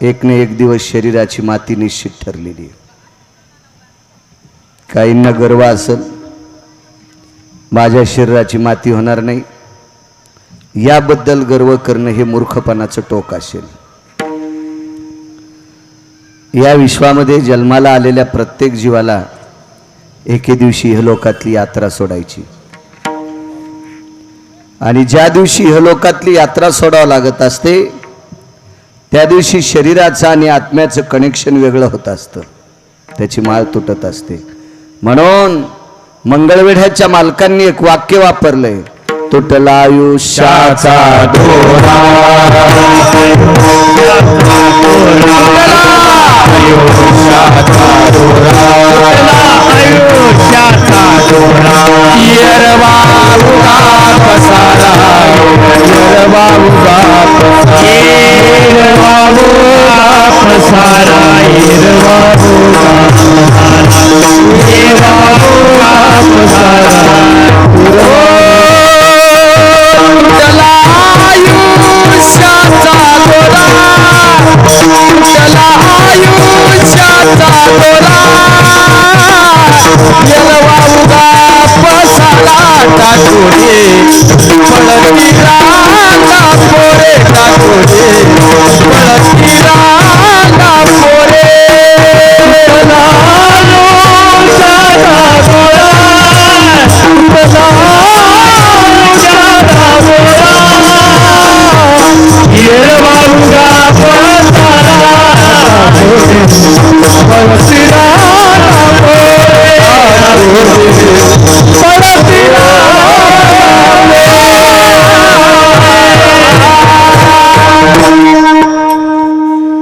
एक ने एक दिवस शरीराची माती निश्चित ठरलेली. काहींना गर्व असेल माझ्या शरीराची माती होणार नाही, याबद्दल गर्व करणे हे मूर्खपणाचं टोक असेल. या विश्वामध्ये जन्माला आलेल्या प्रत्येक जीवाला एके दिवशी इहलोकातली यात्रा सोडायची, आणि ज्या दिवशी इहलोकातली यात्रा सोडावं लागत असते त्या दिवशी शरीराचं आणि आत्म्याचं कनेक्शन वेगळं होत असतं, त्याची माळ तुटत असते. म्हणून मंगळवेढ्याच्या मालकांनी एक वाक्य वापरलंय, तुटला आयुष्याचा दोरा,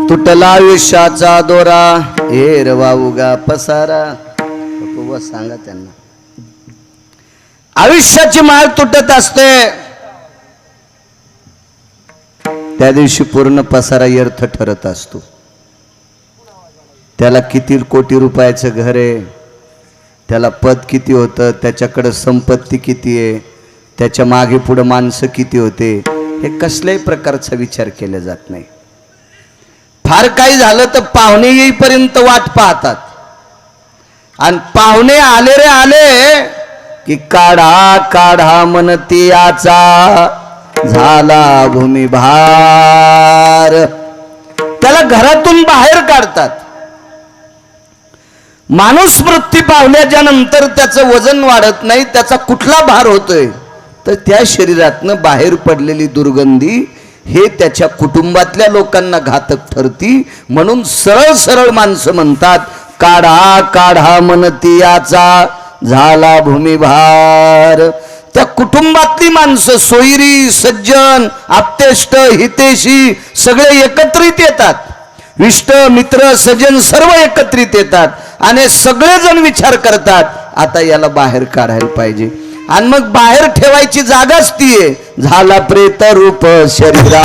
तुटला आयुष्याचा दोरा, एरवा उगा पसारा. सांगा त्यांना, आयुष्याची माळ तुटत असते त्या दिवशी पूर्ण पसारा व्यर्थ ठरत असतो. त्याला किती कोटी रुपयाचं घर आहे, त्याला पद किती होतं, त्याच्याकडे संपत्ती किती आहे, त्याच्या मागे पुढे माणसं किती होते, हे कसल्याही प्रकारचा विचार केला जात नाही. फार काही झालं तर पाहुणे येईपर्यंत वाट पाहतात, आणि पाहुणे आले रे आले की काढा काढा म्हणती याचा झाला भूमी भार. त्याला घरातून बाहेर काढतात. माणूस मृत्यू पावल्याच्या नंतर त्याचं वजन वाढत नाही, त्याचा कुठला भार होतोय तर त्या शरीरातनं बाहेर पडलेली दुर्गंधी हे त्याच्या कुटुंबातल्या लोकांना घातक ठरती. म्हणून सरळ सरळ माणसं म्हणतात, काढा काढा म्हणती याचा झाला भूमिभार. त्या कुटुंबातली माणसं सोयरी सज्जन आप्तेष्ट हितेशी सगळे एकत्रित येतात. इष्ट मित्र सज्जन सर्व एकत्रित येतात, आणि सगळेजण विचार करतात आता याला बाहेर काढायला पाहिजे. आणि मग बाहेर ठेवायची जागाच ती आहे, झाला प्रेत रूप शरीरा,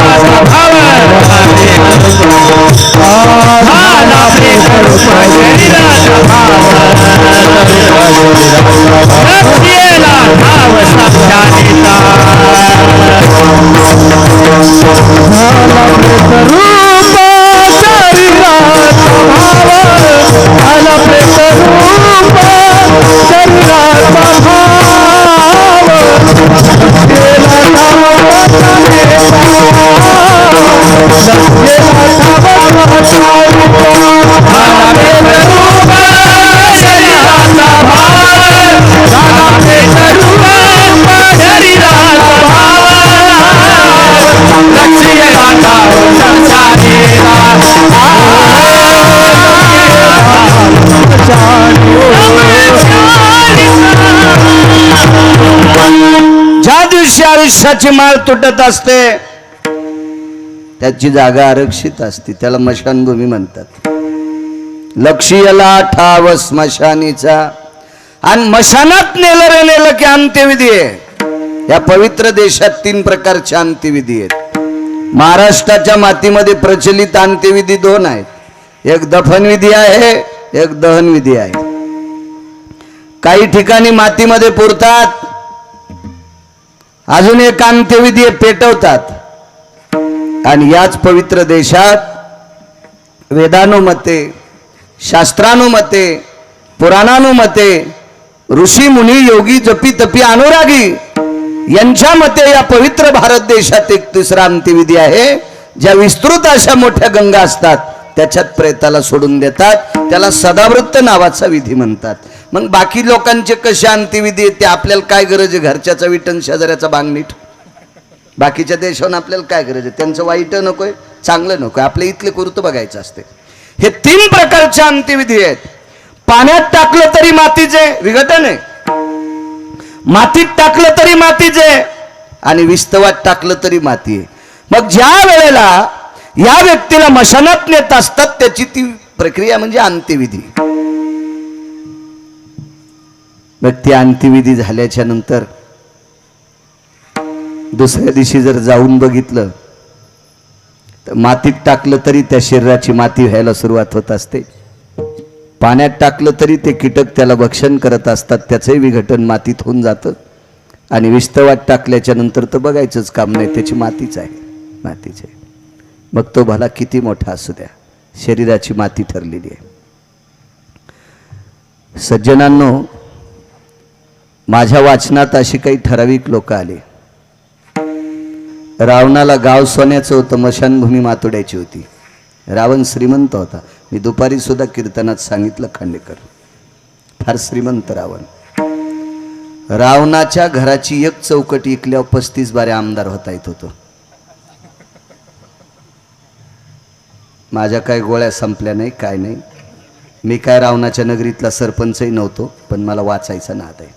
आयुष्याची माळ तुटत असते त्याची जागा आरक्षित असते, त्याला मशानभूमी म्हणतात. लक्ष्यला ठाव स्मशानीचा, आणि मशानात नेलं रे नेलं की अंत्यविधी आहे. या पवित्र देशात 3 प्रकारचे अंत्यविधी आहेत. महाराष्ट्राच्या मातीमध्ये प्रचलित अंत्यविधी 2 आहेत, एक दफनविधी आहे, एक दहनविधी आहे. काही ठिकाणी मातीमध्ये पुरतात, अजून एक अंत्यविधी पेटवतात. आणि याच पवित्र देशात वेदानुमते, शास्त्रानुमते, पुराणानुमते, ऋषी मुनी योगी जपी तपी अनुरागी यांच्या मते या पवित्र भारत देशात एक तिसरा अंत्यविधी आहे. ज्या विस्तृत अशा मोठ्या गंगा असतात त्याच्यात प्रेताला सोडून देतात, त्याला सदावृत्त नावाचा विधी म्हणतात. मग बाकी लोकांचे कसे अंत्यविधी आहेत ते आपल्याला काय गरज आहे? घरच्याचा विटन शेजाऱ्याचा बांगणीट. बाकीच्या देशावर आपल्याला काय गरज आहे? त्यांचं वाईट नकोय, चांगलं नकोय, आपल्या इथले कुर्त बघायचं असते. हे 3 प्रकारचे अंत्यविधी आहेत. पाण्यात टाकलं तरी मातीचे विघटन आहे, मातीत टाकलं तरी मातीचे, आणि विस्तवात टाकलं तरी माती आहे. मग ज्या वेळेला या व्यक्तीला मशानात नेत असतात त्याची ती प्रक्रिया म्हणजे अंत्यविधी. मग ती अंत्यविधी झाल्याच्या नंतर दुसऱ्या दिवशी जर जाऊन बघितलं तर मातीत टाकलं तरी त्या शरीराची माती व्हायला सुरुवात होत असते. पाण्यात टाकलं तरी ते कीटक त्याला भक्षण करत असतात, त्याचंही विघटन मातीत होऊन जातं. आणि विस्तवात टाकल्याच्या नंतर तर बघायचंच काम नाही, त्याची मातीच आहे, मातीच आहे. मग तो भला किती मोठा असू द्या, शरीराची माती ठरलेली आहे. सज्जनांनो, माझ्या वाचनात अशी काही ठराविक लोक आले. रावणाला गाव सोन्याचं होतं, मशानभूमी मातोड्याची होती. रावण श्रीमंत होता. मी दुपारी सुद्धा कीर्तनात सांगितलं, खांडेकर फार श्रीमंत रावण. रावणाच्या घराची एक चौकट इकल्यावर 35 बारे आमदार होता येत होतो. माझ्या काय गोळ्या संपल्या नाही, काय नाही. मी काय रावणाच्या नगरीतला सरपंचही नव्हतो, पण मला वाचायचा नाद आहे.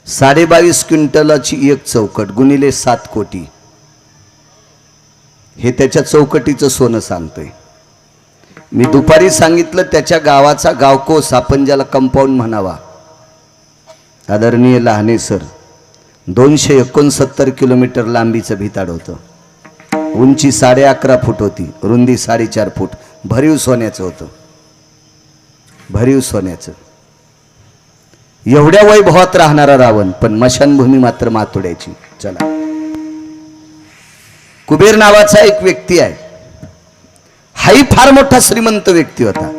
22.5 क्विंटलाची एक चौकट गुणिले 7 कोटी, हे त्याच्या चौकटीचं सोनं सांगतोय. मी दुपारी सांगितलं त्याच्या गावाचा गावकोस, आपण ज्याला कंपाऊंड म्हणावा, आदरणीय लहाने सर, 269 किलोमीटर लांबीचं भिताड होतं. उंची 11.5 फूट होती, रुंदी 4.5 फूट. भरीव सोन्याचं होतं, भरीव सोन्याचं. एवढ्या वैभवात राहणारा रावण, पण मशानभूमी मात्र मातोड्याची. चला, कुबेर नावाचा एक व्यक्ती आहे. हाही फार मोठा श्रीमंत व्यक्ती होता.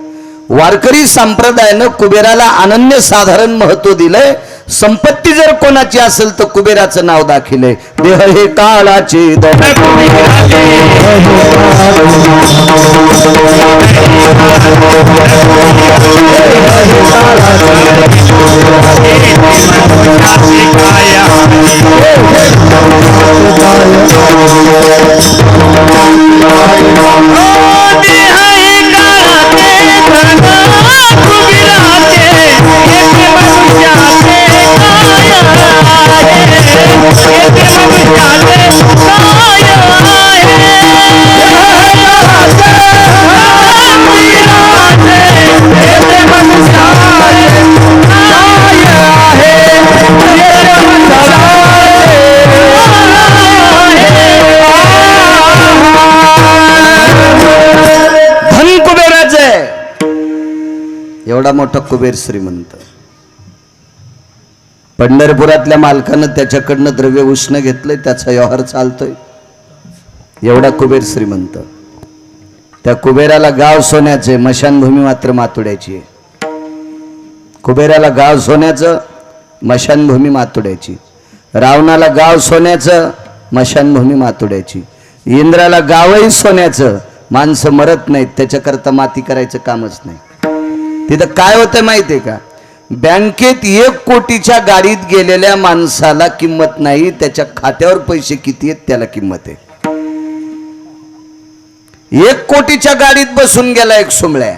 वारकरी संप्रदायानं कुबेराला अनन्य साधारण महत्व दिलंय. संपत्ती जर कोणाची असेल तर कुबेराचं नाव दाखिलंय. देह हे काळाचे एवढा मोठा कुबेर श्रीमंत. पंढरपुरातल्या मालकानं त्याच्याकडनं द्रव्य उष्ण घेतलंय, त्याचा व्यवहार चालतोय. एवढा कुबेर श्रीमंत. त्या कुबेराला गाव सोन्याचे, मशानभूमी मात्र मातोड्याची आहे. कुबेराला गाव सोन्याचं, मशानभूमी मातोड्याची. रावणाला गाव सोन्याचं, मशानभूमी मातोड्याची. इंद्राला गावही सोन्याचं, माणसं मरत नाहीत, त्याच्याकरता माती करायचं कामच नाही. तिथं काय होतं माहितीये का? बँकेत 1 कोटीच्या गाडीत गेलेल्या माणसाला किंमत नाही, त्याच्या खात्यावर पैसे किती आहेत त्याला किंमत आहे. 1 कोटीच्या गाडीत बसून गेला एक सुमळ्या.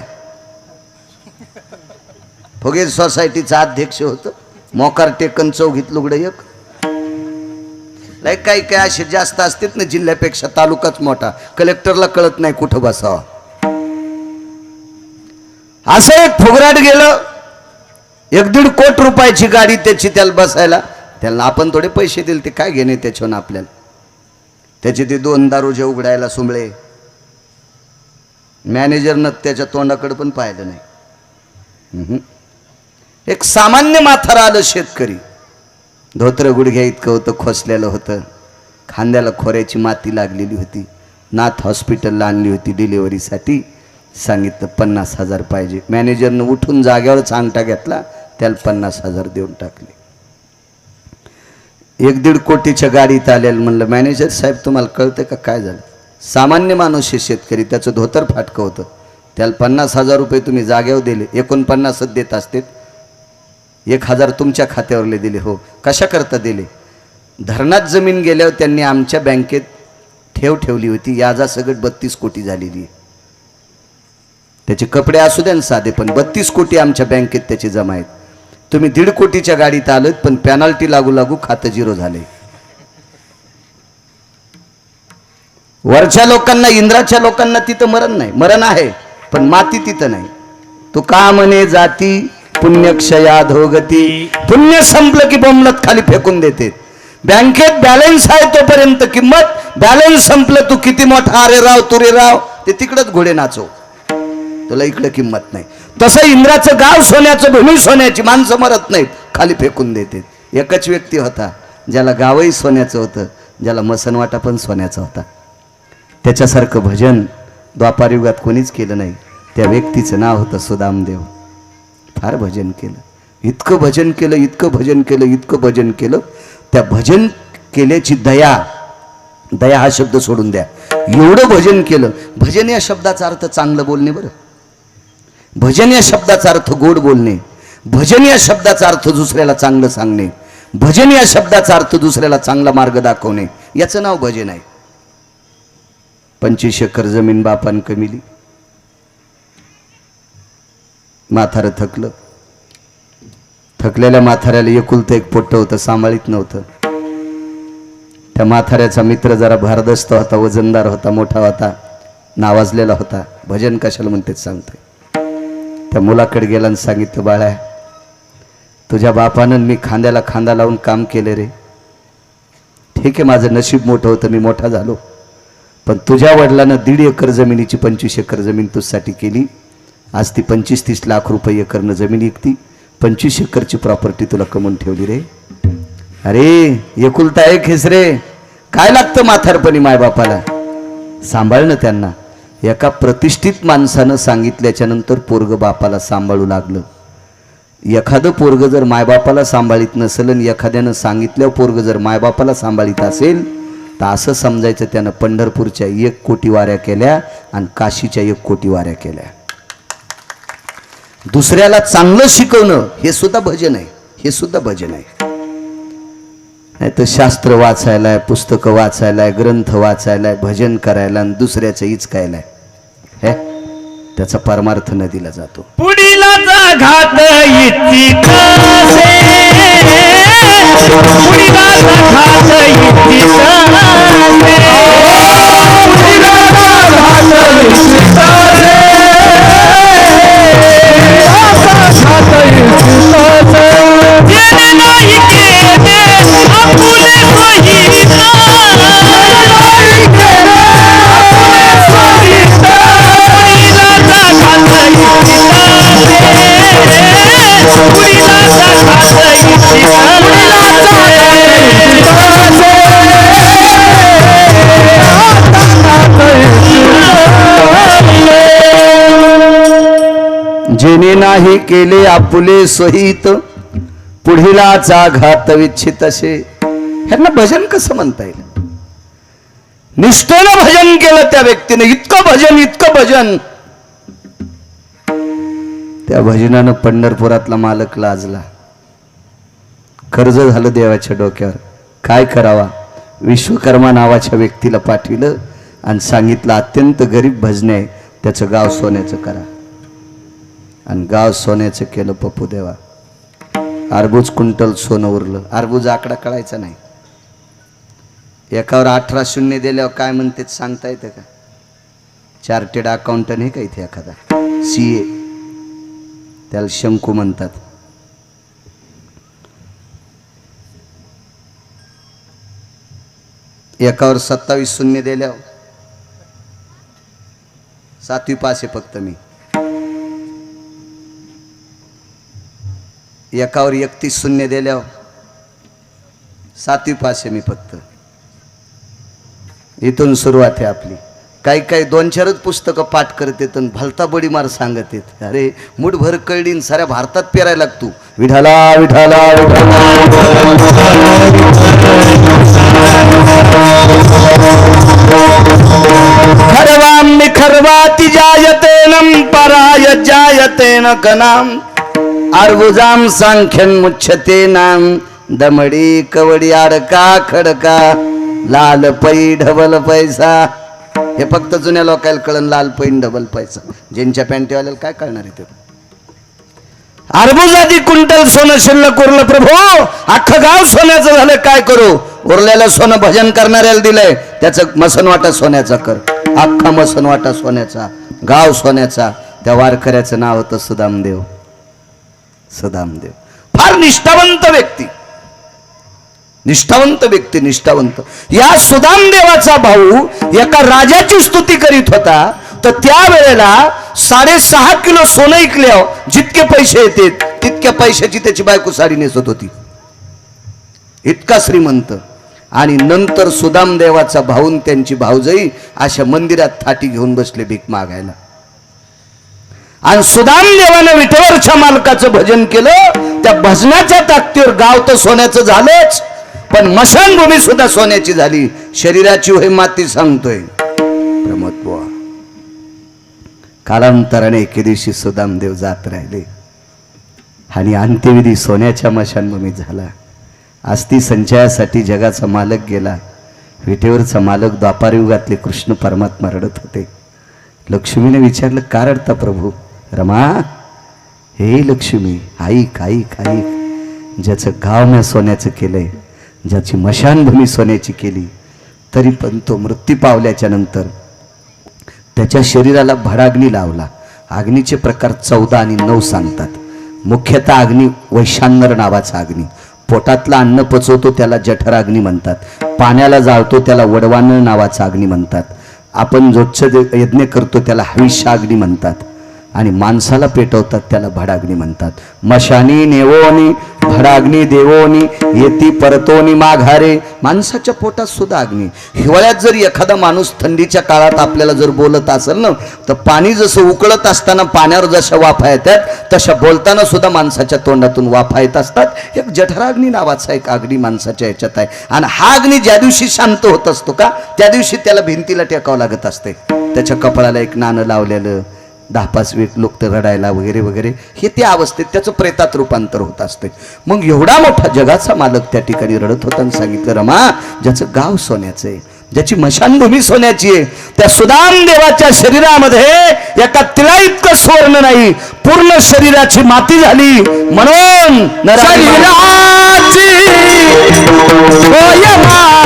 फुगे सोसायटीचा अध्यक्ष होतो, मोकार टेकन चौघीत लुगडं एक. काही काही असे जास्त असतात ना, जिल्ह्यापेक्षा तालुकाच मोठा, कलेक्टरला कळत नाही कुठं बसावं. असं एक फुगराट गेलं, 1-1.5 कोटी रुपयाची गाडी त्याची, त्याला बसायला. त्याला आपण थोडे पैसे दिले, ते काय घेणे त्याच्यावर आपल्याला. त्याचे ते 2 दारूजे उघडायला सुमळे. मॅनेजरनं त्याच्या तोंडाकडे पण पाहिलं नाही. एक सामान्य म्हातारा आलं शेतकरी, धोत्र गुडघ्या इतकं होतं, खोसलेलं होतं, खांद्याला खोऱ्याची माती लागलेली होती, नाथ हॉस्पिटलला आणली होती डिलिव्हरीसाठी. सांगितलं 50,000 पाहिजे. मॅनेजरनं उठून जाग्यावरच अंगठा घेतला, त्याला 50,000 देऊन टाकले. 1-1.5 कोटीच्या गाडीत आलेलं. म्हणलं मॅनेजर साहेब तुम्हाला कळतं का काय झालं? सामान्य माणूस आहे शेतकरी, त्याचं धोतर फाटकं होतं, त्याला 50,000 रुपये तुम्ही जाग्यावर दिले. 49 देत असते, 1,000 तुमच्या खात्यावरले दिले. हो, कशा करता दिले? धरणात जमीन गेल्यावर त्यांनी आमच्या बँकेत ठेवली होती, याजा सगळं 32 कोटी झालेली आहे. त्याचे कपडे असू द्या साधे, पण 32 कोटी आमच्या बँकेत त्याचे जमा आहेत. तुम्ही 1.5 कोटीच्या गाडीत आलोत, पण पेनल्टी लागू खातं 0 झाले. वरच्या लोकांना, इंद्राच्या लोकांना तिथं मरण नाही, मरण आहे पण माती तिथं नाही. तो का म्हणे जाती पुण्यक्षया धोगती. पुण्य संपलं की बोंबलत खाली फेकून देते. बँकेत बॅलन्स आहे तोपर्यंत किंमत, बॅलन्स संपलं तू किती मोठा अरे राव तुरे राव, ते तिकडच घोडे नाचव, तुला इकडे किंमत नाही. तसं इंद्राचं गाव सोन्याचं, भूमी सोन्याची, माणसं मरत नाहीत, खाली फेकून देते. एकच व्यक्ती होता ज्याला गावही सोन्याचं होतं, ज्याला मसनवाटा पण सोन्याचा होता. त्याच्यासारखं भजन द्वापारयुगात कोणीच केलं नाही. त्या व्यक्तीचं नाव होतं सुदामदेव. फार भजन केलं, इतकं भजन केलं, इतकं भजन केलं, इतकं भजन केलं. त्या भजन केल्याची दया, दया हा शब्द सोडून द्या, एवढं भजन केलं. भजन या शब्दाचा अर्थ चांगलं बोलणे. बरं, भजन या शब्दाचा अर्थ गोड बोलणे. भजन या शब्दाचा अर्थ दुसऱ्याला चांगलं सांगणे. भजन या शब्दाचा अर्थ दुसऱ्याला चांगला मार्ग दाखवणे. याचं नाव भजन आहे. 25 एकर जमीन बापान कमिली. म्हातारं थकलं. थकलेल्या म्हाताऱ्याला एकुलतं एक पोट्ट होतं, सांभाळीत नव्हतं. त्या म्हाताऱ्याचा मित्र जरा भारदस्त होता, वजनदार होता, मोठा होता, नावाजलेला होता. भजन कशाला म्हणते सांगतोय. त्या मुलाकडे गेला आणि सांगितलं, बाळा तुझ्या बापानं मी खांद्याला खांदा लावून काम केले रे. ठीक आहे, माझं नशीब मोठं होतं, मी मोठा झालो, पण तुझ्या वडिलांना 1.5 एकर जमिनीची 25 एकर जमीन तुझ्यासाठी केली. आज ती 25-30 लाख रुपये एकरनं जमीन विकती. 25 एकरची प्रॉपर्टी तुला कमवून ठेवली रे. अरे एकुलता एक हेस रे, काय लागतं म्हातारपणी मायबापाला? सांभाळणं त्यांना. एका प्रतिष्ठित माणसानं सांगितल्याच्या नंतर पोरग बापाला सांभाळू लागलं. एखादं पोरग जर मायबापाला सांभाळीत नसेल आणि एखाद्यानं सांगितल्यावर पोरग जर मायबापाला सांभाळीत असेल तर असं समजायचं त्यानं पंढरपूरच्या 1 कोटी वाऱ्या केल्या आणि काशीच्या 1 कोटी वाऱ्या केल्या. दुसऱ्याला चांगलं शिकवणं हे सुद्धा भजन आहे, हे सुद्धा भजन आहे. नाही तर शास्त्र वाचायलाय, पुस्तकं वाचायलाय, ग्रंथ वाचायलाय, भजन करायला आणि दुसऱ्याचं इचकायलाय, हे त्याचा परमार्थ न दिला जातो. पुढीलाचा घात इतकी कसे, पुढीलाचा घात इतकी कसे, पुढीलाचा घात इतकी कसे, घात इतकी कसे, जेणे नाही केले आपुले सोयीचा, नाही केले आपुले सोयीचा, पुढीलाचा घात इतकी कसे, पुढीलाचा घात इतकी जेणे नाही केले आपुले सोहित, पुढीलाचा घात विच्छित असे. ह्यांना भजन कसं म्हणता येईल? निष्ठेनं भजन केलं त्या व्यक्तीने, इतकं भजन, इतकं भजन. त्या भजनानं पंढरपुरातला मालक लाजला. कर्ज झालं देवाच्या डोक्यावर. काय करावा? विश्वकर्मा नावाच्या व्यक्तीला पाठविलं आणि सांगितलं अत्यंत गरीब भजने आहे, त्याचं गाव सोन्याचं करा. आणि गाव सोन्याचं केलं पप्पू देवा. अर्बुज क्विंटल सोनं उरलं. अर्बुज आकडा कळायचा नाही. एकावर 18 शून्य दिल्यावर काय म्हणते सांगता येतं का? चार्टेड अकाउंटंट आहे का इथे एखादा CA, त्याला शंकू म्हणतात. एकावर 27 शून्य दिल्यावर 7वी पास आहे फक्त मी. एकावर 31 शून्य दिल्यावर 7वी पास आहे मी फक्त. इथून सुरुवात आहे आपली. काही काही 2-4च पुस्तकं पाठ करतेत आणि भलता बडी मार सांगत येत. अरे मुठभर कळडीन साऱ्या भारतात पेरायला लागतो. विठाला विठाला खरवाम खरवाती जायतेनम पराय जायतेन कनाम अर्बुजाम सांख्यन मुच्छते नाम दमडी कवडी अडका खडका लाल पै ढबल पैसा. हे फक्त जुन्या लोकांना कळण लाल पैन डबल पैसा. ज्यांच्या पॅन्टीवाल्याला काय कळणार आहे ते. अर्बुज आधी क्विंटल सोनं शिल्लक उरलं प्रभू. अख्खं गाव सोन्याचं झालं, काय करू. उरलेलं सोनं भजन करणाऱ्याला दिलंय, त्याचं मसनवाटा सोन्याचा कर. अख्खा मसनवाटा सोन्याचा, गाव सोन्याचा. त्या वारकऱ्याचं नाव होतं सुदामदेव. सुदामदेव फार निष्ठावंत व्यक्ती, निष्ठावंत व्यक्ती, निष्ठावंत. या सुदामदेवाचा भाऊ एका राजाची स्तुती करीत होता, तर त्यावेळेला 6.5 किलो सोनं ऐकल्यावर जितके पैसे येतात तितक्या पैशाची त्याची बायको साडी नेसत होती. इतका श्रीमंत. आणि नंतर सुदामदेवाचा भाऊन त्यांची भाऊजाई अशा मंदिरात थाटी घेऊन बसले भीक मागायला. आणि सुदामदेवानं विठ्ठलच्या मालकाचं भजन केलं. त्या भजनाच्या ताकदीवर गाव तर सोन्याचं झालंच, पण मशानभूमी सुद्धा सोन्याची झाली. शरीराची होय माती सांगतोय प्रमोद बुवा. कालांतराने एके दिवशी सुदामदेव जात राहिले आणि अंत्यविधी सोन्याच्या मशानभूमीत झाला. आस्ती संचयासाठी जगाचा मालक गेला. विटेवरचा मालक द्वापारयुगातले कृष्ण परमात्मा रडत होते. लक्ष्मीने विचारलं, का रडता प्रभू. रमा, हे लक्ष्मी, ऐक ऐक ऐक. ज्याचं गाव मी सोन्याचं केलंय, ज्याची मशानभूमी सोन्याची केली, तरी पण तो मृत्यू पावल्याच्या नंतर त्याच्या शरीराला भडाग्नी लावला. अग्नीचे प्रकार 14 आणि 9 सांगतात. मुख्यतः अग्नी वैशानर नावाचा अग्नी. पोटातला अन्न पचवतो त्याला जठराग्नी म्हणतात. पाण्याला जाळतो त्याला वडवानळ नावाचा अग्नी म्हणतात. आपण रोजचं यज्ञ करतो त्याला हविष्याग्नी म्हणतात. आणि माणसाला पेटवतात त्याला भडाग्नी म्हणतात. मशानी नेवोनी भडाग्नी देवोनी येती परतोनी माघारे. माणसाच्या पोटात सुद्धा अग्नी. हिवाळ्यात जर एखादा माणूस थंडीच्या काळात आपल्याला जर बोलत असेल ना, तर पाणी जसं उकळत असताना पाण्यावर जशा वाफा येतात, तशा बोलताना सुद्धा माणसाच्या तोंडातून वाफा येत असतात. एक जठराग्नी नावाचा एक अग्नी माणसाच्या ह्याच्यात आहे. आणि हा अग्नी ज्या दिवशी शांत होत असतो का, त्या दिवशी त्याला भिंतीला टेकावं लागत असते. त्याच्या कपाळाला एक नाणं लावलेलं, 10-5 लोक तर रडायला वगैरे वगैरे, हे त्या अवस्थेत त्याचं प्रेतात रूपांतर होत असते. मग एवढा मोठा जगाचा मालक त्या ठिकाणी रडत होता आणि सांगितलं, रमा, ज्याचं गाव सोन्याचं आहे, ज्याची मशानभूमी सोन्याची आहे, त्या सुदामदेवाच्या शरीरामध्ये एका तिला इतकं स्वर्ण नाही, पूर्ण शरीराची माती झाली. म्हणून शरीराची होय माती,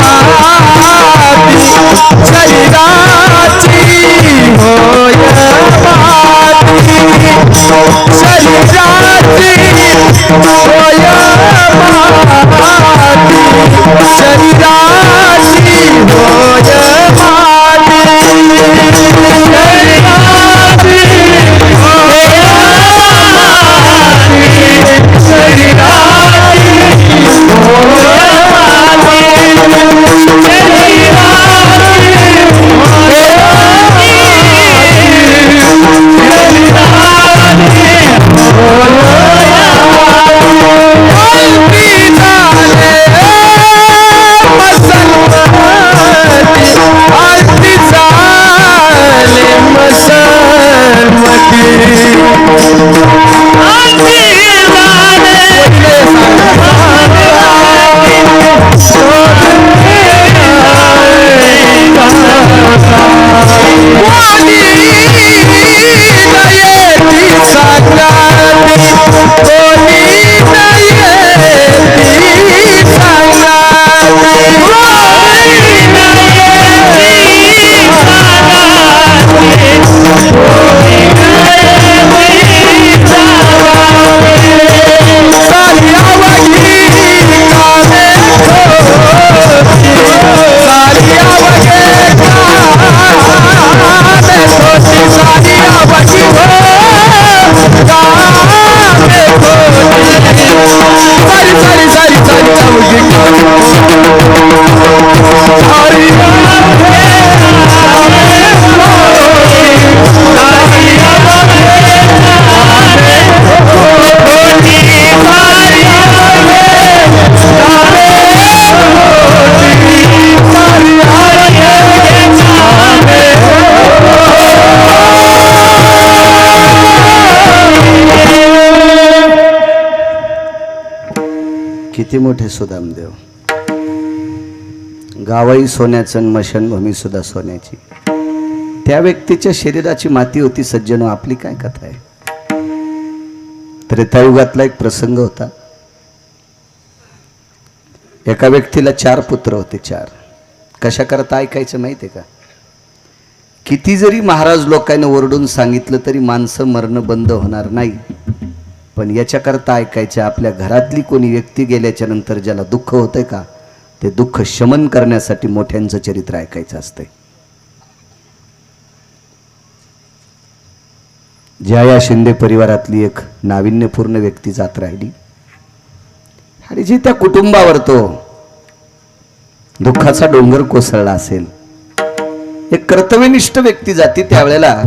शरीराची होय माती, शरीराची होय माती, शरीराची होय किती मोठे सुदामदेव. गावही सोन्याचं आणि मशानभूमी सुद्धा सोन्याची. त्या व्यक्तीच्या शरीराची माती होती. सज्जनो, आपली काय कथा आहे. त्रेतायुगातला एक प्रसंग होता. एका व्यक्तीला 4 पुत्र होते. 4. कशा करता ऐकायचं माहिती आहे का? किती जरी महाराज लोकांनी ओरडून सांगितलं तरी माणसं मरणं बंद होणार नाही. पण याच्याकरता ऐकायचं, आपल्या घरातली कोणी व्यक्ती गेल्याच्या नंतर ज्याला दुःख होतंय का, ते दुःख शमन करण्यासाठी मोठ्यांचं चरित्र ऐकायचं असतंय. ज्या या शिंदे परिवारातली एक नाविन्यपूर्ण व्यक्ती जात राहिली आणि जी त्या कुटुंबावर तो दुःखाचा डोंगर कोसळला असेल. एक कर्तव्यनिष्ठ व्यक्ती जाती त्यावेळेला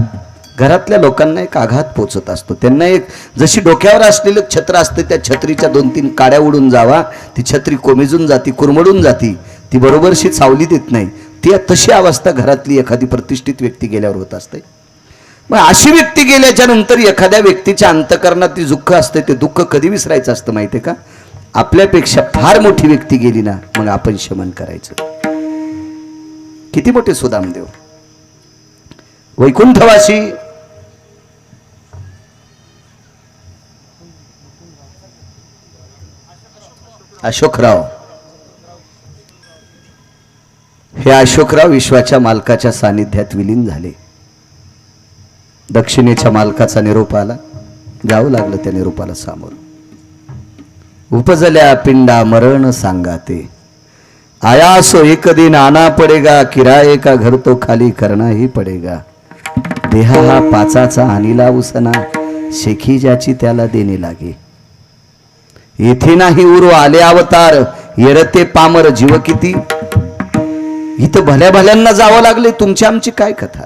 घरातल्या लोकांना एक आघात पोचत असतो. त्यांना एक जशी डोक्यावर असलेलं छत्र असते, त्या छत्रीच्या 2-3 काड्या उडून जावा, ती छत्री कोमेजून जाती, कुरमडून जाती, ती बरोबरशी सावली देत नाही. ती तशी अवस्था घरातली एखादी प्रतिष्ठित व्यक्ती गेल्यावर होत असते. मग अशी व्यक्ती गेल्याच्या नंतर एखाद्या व्यक्तीच्या अंतःकरणात ती दुःख असते. ते दुःख कधी विसरायचं असतं माहिती आहे का? आपल्यापेक्षा फार मोठी व्यक्ती गेली ना, मग आपण शमन करायचं. किती मोठे सुदामदेव, वैकुंठवासी. अशोकराव, हे अशोकराव विश्वाच्या मालकाच्या सानिध्यात विलीन झाले. दक्षिणेच्या मालकाचा निरोप आला. जावं लागलं त्या निरोपाला सामोर. उपजल्या पिंडा मरण सांगाते, आया सो एक दिन आना पडेगा, किराये का घर तो खाली करना ही पडेगा. देहा हा पाचाचा आणीला उसना, शेखी ज्याची त्याला देणे लागे. येथे नाही उरू आले अवतार, येरते पामर जीव किती. इथं भल्या भल्यांना जावं लागले. तुमची आमची काय कथा.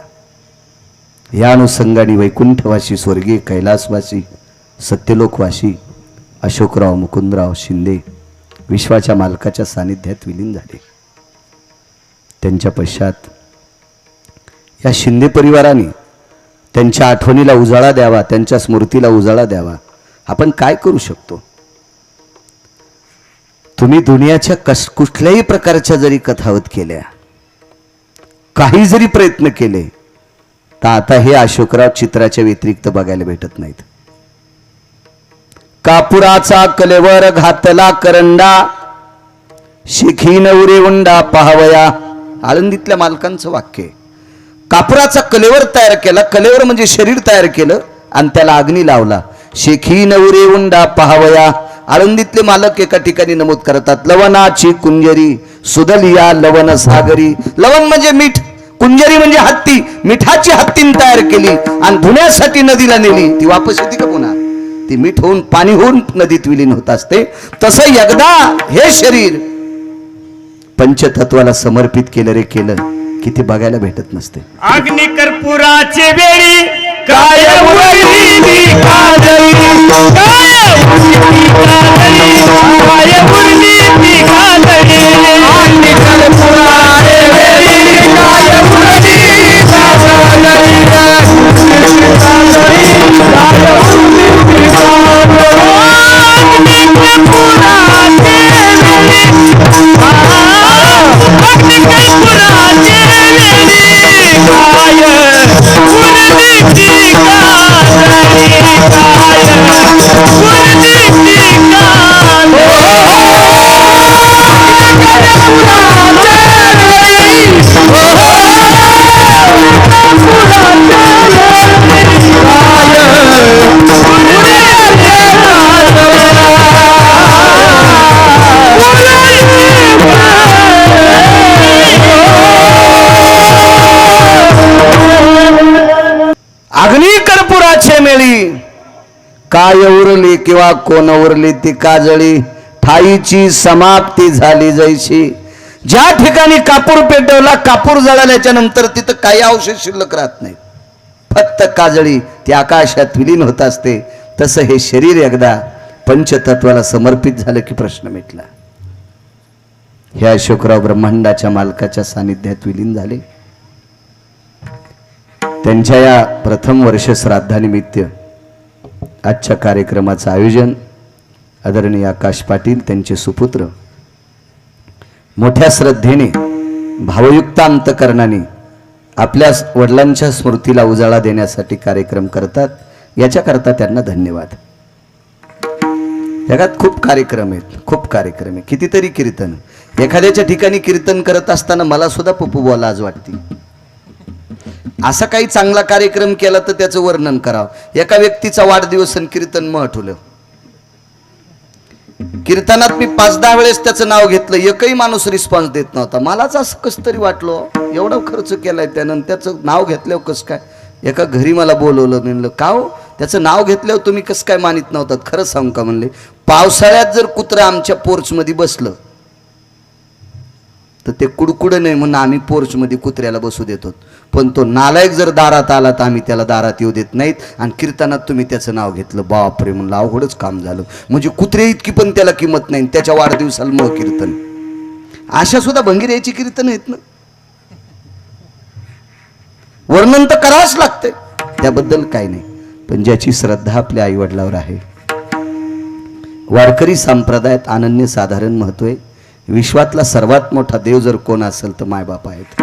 या अनुषंगाने वैकुंठवासी, स्वर्गीय कैलासवासी, सत्यलोकवासी अशोकराव मुकुंदराव शिंदे विश्वाच्या मालकाच्या सानिध्यात विलीन झाले. त्यांच्या पश्चात या शिंदे परिवाराने त्यांच्या आठवणीला उजाळा द्यावा, त्यांच्या स्मृतीला उजाळा द्यावा. आपण काय करू शकतो? तुम्ही दुनियाच्या कुठल्याही प्रकारच्या जरी कथावत केल्या, काही जरी प्रयत्न केले, तर आता हे अशोकराव चित्राच्या व्यतिरिक्त बघायला भेटत नाहीत. कापुराचा कलेवर घातला करंडा, शेखी नवरे उंडा पाहावया. आळंदीतल्या मालकांचं वाक्य. कापुराचा कलेवर तयार केला, कलेवर म्हणजे शरीर तयार केलं आणि त्याला अग्नी लावला. शेखी नवरे उंडा पाहावया. आळंदीतले मालक एका ठिकाणी नमूद करतात, लवणाची कुंजरी सुदलिया लवण सागरी. लवण म्हणजे मीठ, कुंजरी म्हणजे हत्ती. मिठाची हत्तीन तयार केली आणि धुण्यासाठी नदीला नेली. ती वापस येते का पुन्हा? ती मीठ होऊन पाणी होऊन नदीत विलीन होत असते. तसं एकदा हे शरीर पंचतत्वाला समर्पित केलं रे केलं की ते बघायला भेटत नसते. अग्नी कर्पुराचे वेळी काय उरली ती काजळी, काय उरली ती काजळी, काय उरली ती काजळी. अग्नी कर्पुराचे वेळी काय उरली ती काजळी, काय उरली ती काजळी. अग्नी कर्पुराचे वेळी, अग्नी कर्पुराचे वेळी काय उरली ती काजळी, काय उरली ती अग्नी कर्पुराचे मेळी काय उरली किंवा कोण उरली ती काजळी. ठाईची समाप्ती झाली जैशी. ज्या ठिकाणी कापूर पेटवला, कापूर जळाल्याच्या नंतर तिथं काही अवशेष शिल्लक राहत नाही, फक्त काजळी ती आकाशात विलीन होत असते. तसं हे शरीर एकदा पंचतत्वाला समर्पित झालं की प्रश्न मिटला. हे अशोकराव ब्रह्मांडाच्या मालकाच्या सानिध्यात विलीन झाले. त्यांच्या या प्रथम वर्ष श्राद्धानिमित्त आजच्या कार्यक्रमाचं आयोजन आदरणीय आकाश पाटील त्यांचे सुपुत्र मोठ्या श्रद्धेने भावयुक्त अंतकरणाने आपल्या वडिलांच्या स्मृतीला उजाळा देण्यासाठी कार्यक्रम करतात. याच्याकरता त्यांना धन्यवाद. जगात खूप कार्यक्रम आहेत, खूप कार्यक्रम आहे, कितीतरी कीर्तन. एखाद्याच्या ठिकाणी कीर्तन करत असताना मला सुद्धा पप्पू बुवा लाज वाटते. असा काही चांगला कार्यक्रम केला तर त्याचं वर्णन करावं. एका व्यक्तीचा वाढदिवस आणि कीर्तन मग आठवलं. कीर्तनात मी 5-10 वेळेस त्याचं नाव घेतलं, एकही माणूस रिस्पॉन्स देत नव्हता. मलाच असं कसं तरी वाटलं, एवढा खर्च केलाय त्यानं, त्याचं नाव घेतल्यावर कसं काय. एका घरी मला बोलवलं, म्हणलं का हो त्याचं नाव घेतल्यावर तुम्ही कसं काय मानित नव्हतात. खरं सांगू का म्हणले, पावसाळ्यात जर कुत्रं आमच्या पोर्चमध्ये बसलं तर ते कुडकुडं नाही म्हणून आम्ही पोर्चमध्ये कुत्र्याला बसू देतो, पण तो नालायक जर दारात आला तर आम्ही त्याला दारात येऊ देत नाहीत. आणि कीर्तनात तुम्ही त्याचं नाव घेतलं, बापरे म्हणलं अवघडच काम झालं. म्हणजे कुत्रे इतकी पण त्याला किंमत नाही, त्याच्या वाढदिवसाला मग कीर्तन. अशा सुद्धा भंगीऱ्याची कीर्तन आहेत ना. वर्णन तर करावंच लागतंय, त्याबद्दल काही नाही. पण ज्याची श्रद्धा आपल्या आईवडिलावर आहे, वारकरी संप्रदायात अनन्यसाधारण महत्व आहे. विश्वातला सर्वात मोठा देव जर कोण असेल तर मायबाप आहेत.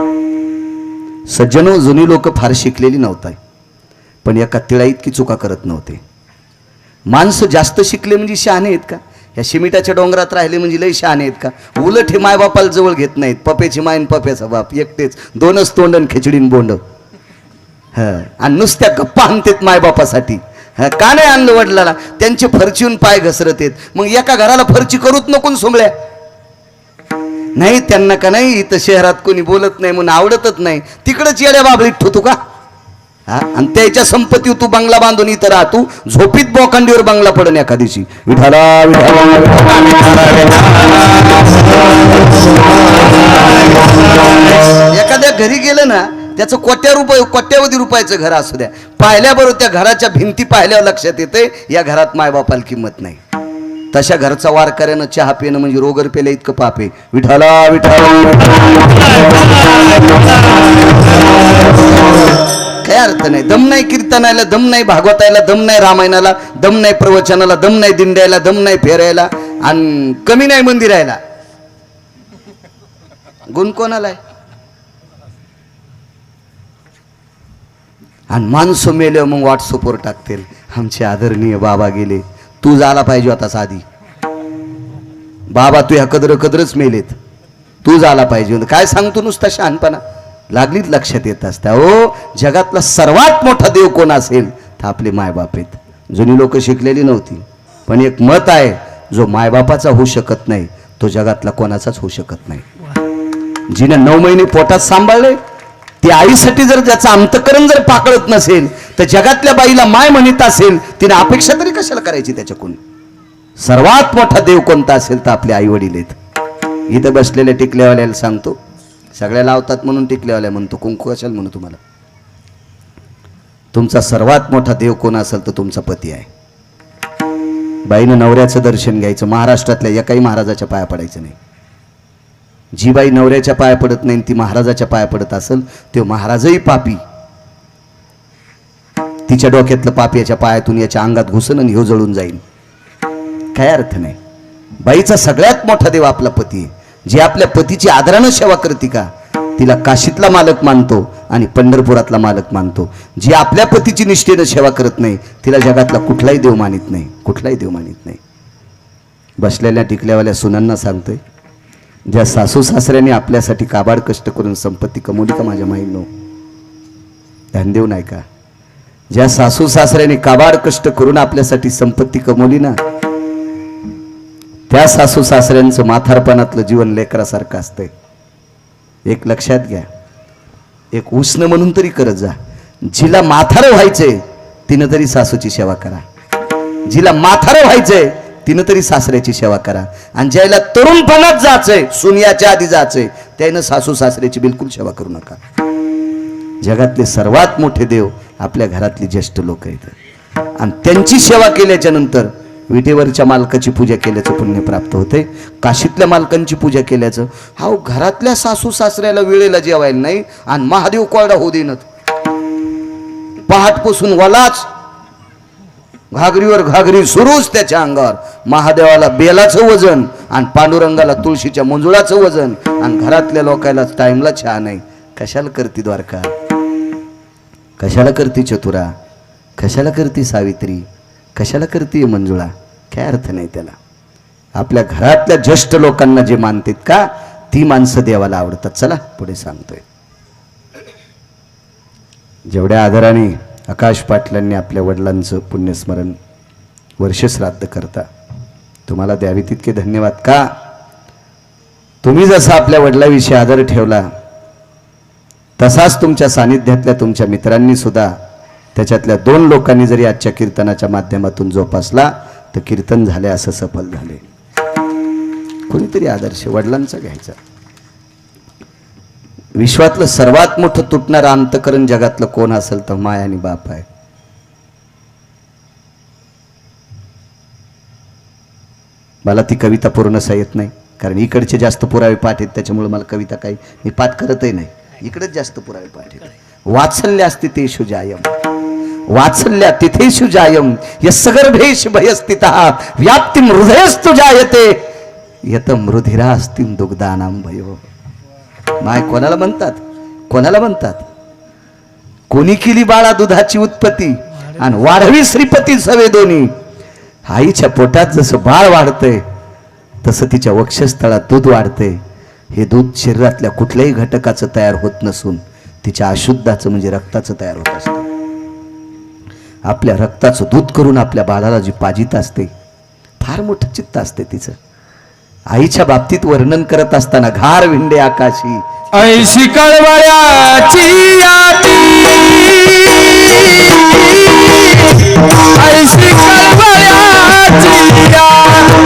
सज्जनो, जुनी लोक फार शिकलेली नव्हती, पण एका तिळा इतकी चुका करत नव्हते. माणसं जास्त शिकले म्हणजे शहाणे आहेत का? या शिमिटाच्या डोंगरात राहिले म्हणजे लय शहाणे आहेत का? उलट हे मायबापाला जवळ घेत नाहीत. पप्याची मायन पप्याचा बाप एकटेच, दोनच तोंडन खिचडीन बोंड. आणि नुसत्या गप्पा आणतात मायबापासाठी. का नाही आणलं वडिलाला? त्यांचे फरचीहून पाय घसरत आहेत. मग एका घराला फरची करूच नको सोमळ्या. नाही त्यांना का नाही, इथं शहरात कोणी बोलत नाही म्हणून आवडतच नाही, तिकडच येड्या बाबळीत ठेवतो का? आणि त्याच्या संपत्ती तू बंगला बांधून इथं राहतो, झोपीत बोकांडीवर बंगला पडन एका दिवशी. विठाला एखाद्या घरी गेलं ना, त्याचं कोट्यावधी रुपयाचं घर असू द्या, पाहिल्याबरोबर त्या घराच्या भिंती पाहिल्यावर लक्षात येते या घरात मायबापाला किंमत नाही. तशा घरचा वारकऱ्यानं चहा पिणं म्हणजे रोगर पेल्या इतकं पाप आहे. विठाला विठाला काय अर्थ नाही. दम नाही कीर्तनाला, दम नाही भागवतायला, दम नाही रामायणाला, दम नाही प्रवचनाला, दम नाही दिंड्याला, दम नाही फेरायला, आणि कमी नाही मंदिरायला. गुण कोणाला आहे? आणि माणसं मेले मग व्हॉट्सअपवर टाकतील, आमचे आदरणीय बाबा गेले. तू झाला पाहिजे आता साधी बाबा, तू ह्या कदरच मेलेत, तू झाला पाहिजे. काय सांगतो नुसता शहाणपणा, लागलीच लक्षात येत असता. हो, जगातला सर्वात मोठा देव कोण असेल तर आपले मायबाप आहेत. जुनी लोक शिकलेली नव्हती, पण एक मत आहे, जो मायबापाचा होऊ शकत नाही तो जगातला कोणाचाच होऊ शकत नाही. जिने 9 महिने पोटात सांभाळले, ती आईसाठी जर त्याचं अंतकरण जर पाकळत नसेल तर जगातल्या बाईला माय म्हणत असेल, तिने अपेक्षा तरी कशाला करायची त्याच्याकडून. सर्वात मोठा देव कोणता असेल तर आपले आई वडील आहेत. इथं बसलेल्या टिकल्यावाल्याला सांगतो, सगळ्या लावतात म्हणून टिकल्यावाल्या म्हणतो, कुंकू कशाला म्हणू तुम्हाला. तुमचा सर्वात मोठा देव कोण असेल तर तुमचा पती आहे. बाईनं नवऱ्याचं दर्शन घ्यायचं, महाराष्ट्रातल्या एकाही महाराजाच्या पाया पडायचं नाही. जी बाई नवऱ्याच्या पाया पडत नाही ती महाराजाच्या पाया पडत असेल ते महाराजही पापी. तिच्या डोक्यातलं पाप याच्या पायातून याच्या अंगात घुसन आणि ह्यो जळून जाईल. काय अर्थ नाही. बाईचा सगळ्यात मोठा देव आपला पती आहे. जे आपल्या पतीची आदरानं सेवा करते का, तिला काशीतला मालक मानतो आणि पंढरपुरातला मालक मानतो. जी आपल्या पतीची निष्ठेनं सेवा करत नाही तिला जगातला कुठलाही देव मानित नाही, कुठलाही देव मानित नाही. बसलेल्या टिकल्यावाल्या सुनांना सांगतोय, ज्या सासू सासऱ्यांनी आपल्यासाठी काबाड कष्ट करून संपत्ती कमवली का माझ्या माईंनो, ध्यान देऊ नाही का? ज्या सासू सासऱ्यांनी काबाड कष्ट करून आपल्यासाठी संपत्ती कमवली ना, त्या सासू सासऱ्यांचं म्हातारपणातलं जीवन लेकरासारखं असतंय. एक लक्षात घ्या, एक उष्ण म्हणून तरी करत जा. जिला म्हातारं व्हायचंय तिनं तरी सासूची सेवा करा. जिला म्हातारं व्हायचंय तिनं तरी सासऱ्याची सेवा करा. आणि ज्याला तरुणपणात जायचंय, सुनियाच्या आधी जायचंय, त्यानं सासू सासऱ्याची बिलकुल सेवा करू नका. जगातले सर्वात मोठे देव आपल्या घरातले ज्येष्ठ लोक आहेत. आणि त्यांची सेवा केल्याच्या नंतर विटेवरच्या मालकाची पूजा केल्याचं पुण्य प्राप्त होते. काशीतल्या मालकांची पूजा केल्याचं. हा, घरातल्या सासू सासऱ्याला वेळेला जेवायला नाही आणि महादेव कोरडा होऊ देणं. पहाटपासून वलाच घागरीवर घागरी सुरूच त्याच्या अंगावर. महादेवाला बेलाचं वजन आणि पांडुरंगाला तुळशीच्या मंजुळाचं वजन आणि घरातल्या लोकांना टाइमला चहा नाही. कशाला करती द्वारका, कशाला करती चतुरा, कशाला करती सावित्री, कशाला करती मंजुळा? काय अर्थ नाही त्याला. आपल्या घरातल्या ज्येष्ठ लोकांना जे मानतात का ती माणसं देवाला आवडतात. चला पुढे सांगतोय. जेवढ्या आदराने आकाश पाटलांनी आपल्या वडिलांचं पुण्यस्मरण वर्षश्राद्ध करता, तुम्हाला द्यावे तितके धन्यवाद. का तुम्ही जसा आपल्या वडिलाविषयी आदर ठेवला तसाच तुमच्या सानिध्यातल्या तुमच्या मित्रांनी सुद्धा त्याच्यातल्या 2 लोकांनी जरी आजच्या कीर्तनाच्या माध्यमातून जोपासला तर कीर्तन झाले असं सफल झाले. कोणीतरी आदर्श वडिलांचा घ्यायचा. विश्वातलं सर्वात मोठं तुटणारं अंतकरण जगातलं कोण असेल तर माय आणि बाप आहे. मला ती कविता पूर्णसा येत नाही कारण इकडचे जास्त पुरावे पाठ आहेत, त्याच्यामुळे मला कविता काही मी पाठ करतही नाही. इकडेच जास्त पुरावे पाठ आहेत. वात्सल्यास्ति तेषु जायम, वात्सल्या तिथेषु जायम, यस्सगर्भेषु भयस्थितः व्याप्तिं हृदयस्तु जायते यत मृधिरास्तिं दुग्धानां भयो. माय कोणाला म्हणतात, कोणाला म्हणतात? कोणी केली बाळा दुधाची उत्पत्ती आणि वाढवी श्रीपती सवे दोन्ही. आईच्या पोटात जसं बाळ वाढतंय तसं तिच्या वक्षस्थळात दूध वाढते. हे दूध शरीरातल्या कुठल्याही घटकाचं तयार होत नसून तिच्या अशुद्धाचं म्हणजे रक्ताचं तयार होत असतं. आपल्या रक्ताचं दूध करून आपल्या बाळाला जी पाजित असते फार मोठं चित्त असते तिचं. आईच्या बाबतीत वर्णन करत असताना घार विंडे आकाशी ऐशी कळवळ्याची याती, ऐशी कळवळ्याची याती,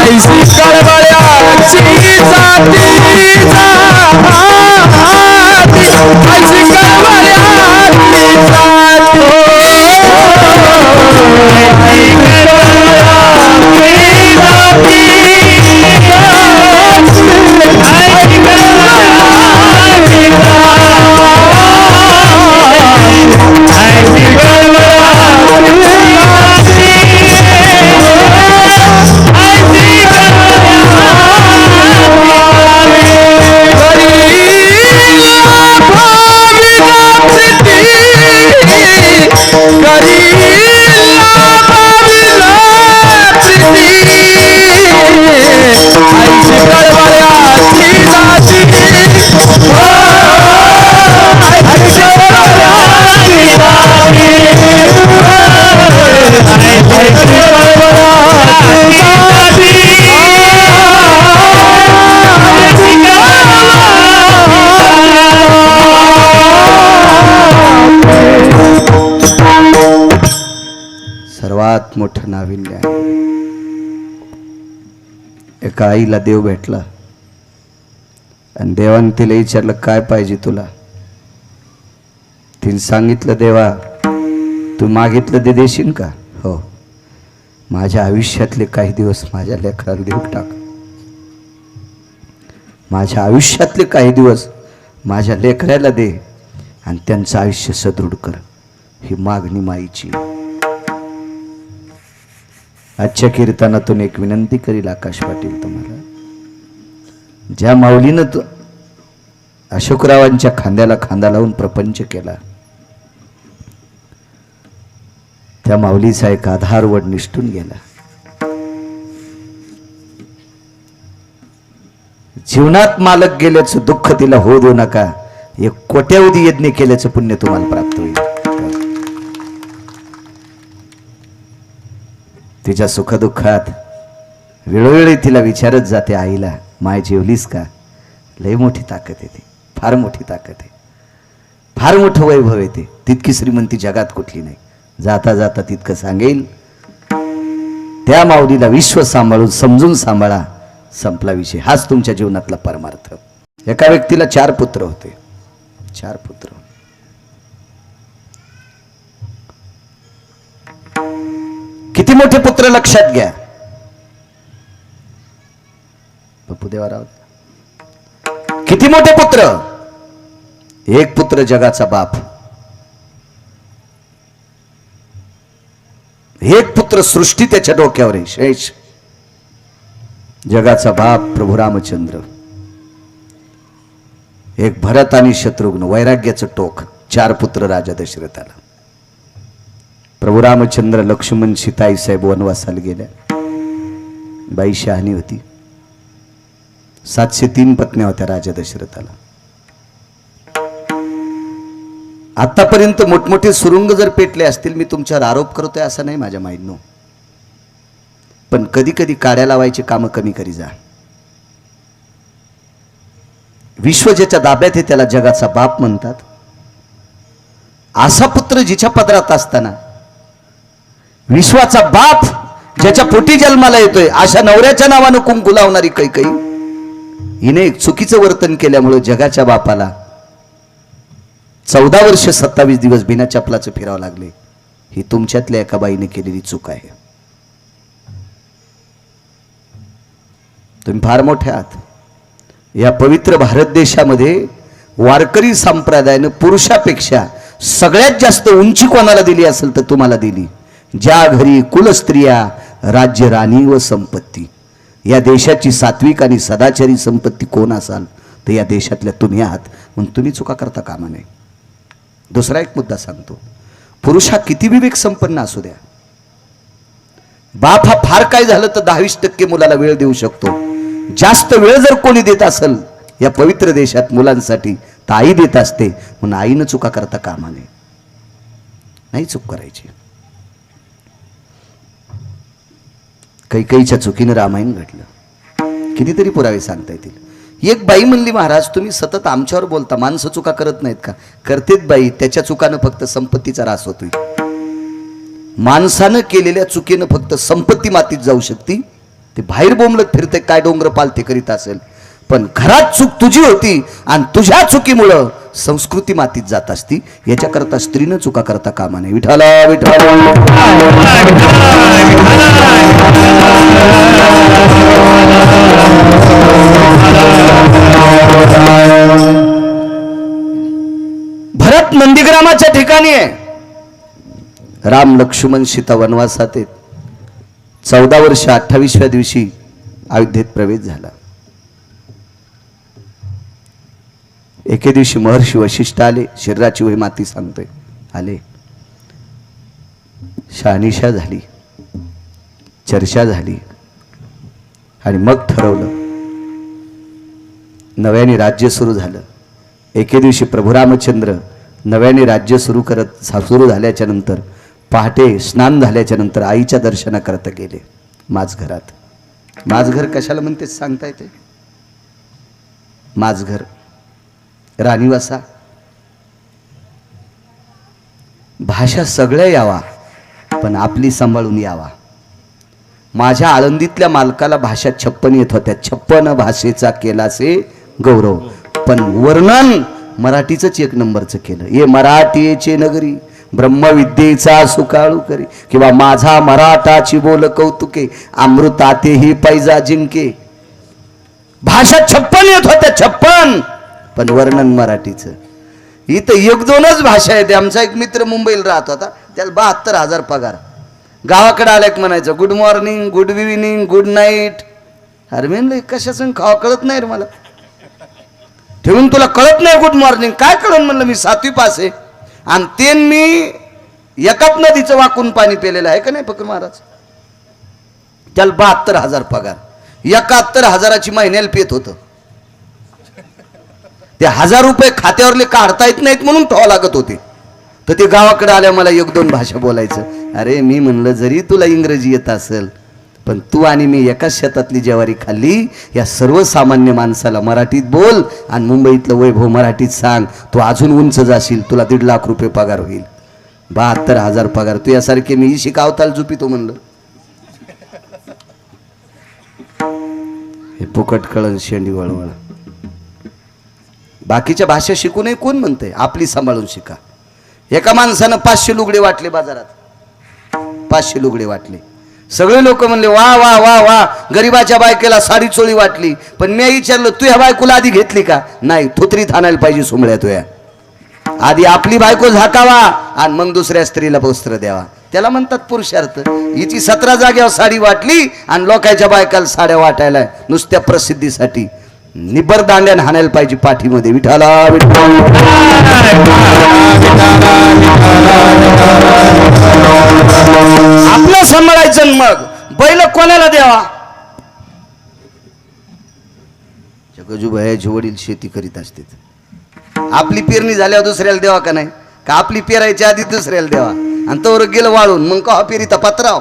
ऐशी कळवळ्याची जाती जाती, ऐशी कळवळ्याची जाती. सर्वात मोठं नाविन्य आहे. एका आईला देव भेटला आणि देवाने तिला विचारलं काय पाहिजे तुला. तिने सांगितलं देवा तू मागितलं ते देशील का? हो. माझ्या आयुष्यातले काही दिवस माझ्या लेकराला देऊ टाक. माझ्या आयुष्यातले काही दिवस माझ्या लेकराला दे आणि त्यांचं आयुष्य सदृढ कर. ही मागणी माईची. आजच्या कीर्तनातून एक विनंती करील आकाश पाटील तुम्हाला. ज्या माऊलीनं अशोकरावांच्या खांद्याला खांदा लावून प्रपंच केला त्या माऊलीचा एक आधारवड निष्ठून गेला. जीवनात मालक गेल्याचं दुःख तिला होऊ देऊ नका. एक कोट्यावधी यज्ञ केल्याचं पुण्य तुम्हाला प्राप्त होईल. तिच्या सुखदुःखात वेळोवेळी तिला विचारत जाते आईला माय जेवलीस का. लय मोठी ताकद येते, फार मोठी ताकद आहे, फार मोठं वैभव येते. तितकी श्रीमंती जगात कुठली नाही. जाता जाता तितकं सांगेल त्या माऊलीला विश्व सांभाळून समजून सांभाळा. संपला विषय. हाच तुमच्या जीवनातला परमार्थ. एका व्यक्तीला 4 पुत्र होते. 4 पुत्र. किती मोठे पुत्र लक्षात घ्या. बपुदेवराव किती मोठे पुत्र. एक पुत्र जगाचा बाप, एक पुत्र सृष्टी त्याच्या डोक्यावर आहे शेष. जगाचा बाप प्रभू रामचंद्र, एक भरत आणि शत्रुघ्न, वैराग्याचं टोक. 4 पुत्र राजा दशरथाला. प्रभू रामचंद्र, लक्ष्मण, सीताई साहेब वनवासाला गेल्या. बाई शहाणी होती. 703 पत्न्या होत्या राजा दशरथाला. आतापर्यंत मोठमोठे सुरुंग जर पेटले असतील, मी तुमच्यावर आरोप करतोय असं नाही माझ्या माहितीनं, पण कधी कधी काड्या लावायची कामं कमी करी जा. विश्व ज्याच्या दाब्यात आहे त्याला जगाचा बाप म्हणतात. असा पुत्र जिच्या पदरात असताना विश्वाचा बाप ज्याच्या पोटी जन्माला येतोय, अशा नवऱ्याच्या नावानं कुंकू लावणारी कैकई हिने एक चुकीचं वर्तन केल्यामुळे जगाच्या बापाला 14 वर्ष 27 दिवस बिना चपलाचं फिरावं लागले. ही तुमच्यातल्या एका बाईने केलेली चूक आहे. तुम्ही फार मोठे आहात. या पवित्र भारत देशामध्ये वारकरी संप्रदायानं पुरुषापेक्षा सगळ्यात जास्त उंची कोणाला दिली असेल तर तुम्हाला दिली. ज्या घरी कुलस्त्रिया, राज्य, राणी व संपत्ती. या देशाची सात्विक आणि सदाचारी संपत्ती कोण असाल तर या देशातल्या तुम्ही आहात. म्हणून तुम्ही चुका करता कामा नये. दुसरा एक मुद्दा सांगतो. पुरुष हा किती विवेक संपन्न असू द्या, बाप हा फार काय झालं तर 10-20% मुलाला वेळ देऊ शकतो. जास्त वेळ जर कोणी देत असेल या पवित्र देशात मुलांसाठी तर आई देत असते. म्हणून आईनं चुका करता कामा नये. नाही चूक करायची. कैकेयीच्या चुकीनं रामायण घडलं. कितीतरी पुरावे सांगता येतील. एक बाई म्हणली, महाराज तुम्ही सतत आमच्यावर बोलता, माणसं चुका करत नाहीत का? करतेत बाई, त्याच्या चुकानं फक्त संपत्तीचा ऱ्हास होतोय. माणसानं केलेल्या चुकीनं फक्त संपत्ती मातीत जाऊ शकते. ते बाहेर बोंबलत फिरते काय डोंगर पालते करीत असेल, पण घरात चूक तुझी होती आणि तुझ्या चुकीमुळं संस्कृती मातीत जात असती. याच्याकरता स्त्रीनं चुका करता कामा नये. विठाला विठाला. भरत नंदीग्रामाच्या ठिकाणी आहे. राम, लक्ष्मण, सीता वनवासात आहेत. 14 वर्ष 28व्या दिवशी अयोध्येत प्रवेश झाला. एके दिवशी महर्षी वशिष्ठ आले. शरीराची वही माती सांगतोय. आले, शहानिशा झाली, चर्चा झाली आणि मग ठरवलं. नव्याने राज्य सुरू झालं. एके दिवशी प्रभू रामचंद्र नव्याने राज्य सुरू झाल्याच्या नंतर पहाटे स्नान झाल्याच्या नंतर आईच्या दर्शनाकरता गेले माझघरात. माझघर कशाला म्हणते सांगता येते? माझघर, राणीवासा, भाषा सगळ्या यावा पण आपली सांभाळून यावा. माझ्या आळंदीतल्या मालकाला भाषा 56 येत होत्या. 56 भाषेचा केलासे गौरव, पण वर्णन मराठीच 1 नंबरचं केलं. ये मराठीचे नगरी ब्रह्मविद्येचा सुकाळू करी, किंवा माझा मराठाची बोल कौतुके अमृतातेही पैजा जिंके. भाषा 56 येत होत्या, 56, पण वर्णन मराठीचं. इथं 1-2च भाषा येते. आमचा एक मित्र मुंबईला राहत होता, त्याला 72,000 पगार. गावाकडे आल्या म्हणायचं good morning, good evening, good night. अरे म्हणलं कशाचं खावा कळत नाही रे मला. ठेवून तुला कळत नाही गुड मॉर्निंग? काय कळन म्हणलं, मी 7वी पास आहे आणि ते मी एकाच नदीचं वाकून पाणी पेलेलं आहे का नाही फक्त महाराज. त्याला 72,000 पगार. 71,000ची महिन्याला पेत होतं. ते 1000 रुपये खात्यावरले काढता येत नाहीत म्हणून ठेवा लागत होते. तर ते गावाकडे आल्या मला 1-2 भाषा बोलायचं. अरे मी म्हणलं जरी तुला इंग्रजी येत असेल पण तू आणि मी एकाच शेतातली ज्वारी खाल्ली. या सर्वसामान्य माणसाला मराठीत बोल आणि मुंबईतलं वैभव मराठीत सांग, तू अजून उंच जाशील. तुला 1.5 लाख रुपये पगार होईल. 72,000 पगार. तू यासारखे मी शिकावताल झुपितो म्हणलं. हे फुकट कळण शेंडी वळवळ. बाकीच्या भाषा शिकू नये कोण म्हणते? आपली सांभाळून शिका. एका माणसानं 500 लुगडे वाटले बाजारात. 500 लुगडे वाटले. सगळे लोक म्हणले वा वा वा वा, गरीबाच्या बायकेला साडी चोळी वाटली. पण मी विचारलं तू ह्या बायकोला आधी घेतली का? नाही. थोतरीत आणायला पाहिजे सोमळ्या तुया. आधी आपली बायको झाकावा आणि मग दुसऱ्या स्त्रीला वस्त्र द्यावा. त्याला म्हणतात पुरुषार्थ. हिची 17 जागेवर साडी वाटली आणि लोकांच्या बायकाला साड्या वाटायला नुसत्या प्रसिद्धीसाठी. निबर दांड्यान हाणायला पाहिजे पाठीमध्ये. विठाला विठ्ठल. आपलं सांभाळायचं आणि मग बैल कोणाला द्यावा. गजूबाईचे वडील शेती करीत असते. आपली पेरणी झाल्यावर दुसऱ्याला द्यावा का नाही, का आपली पेरायच्या आधी दुसऱ्याला द्यावा आणि तोवर गेलं वाळून मग का पेरीता पत्राव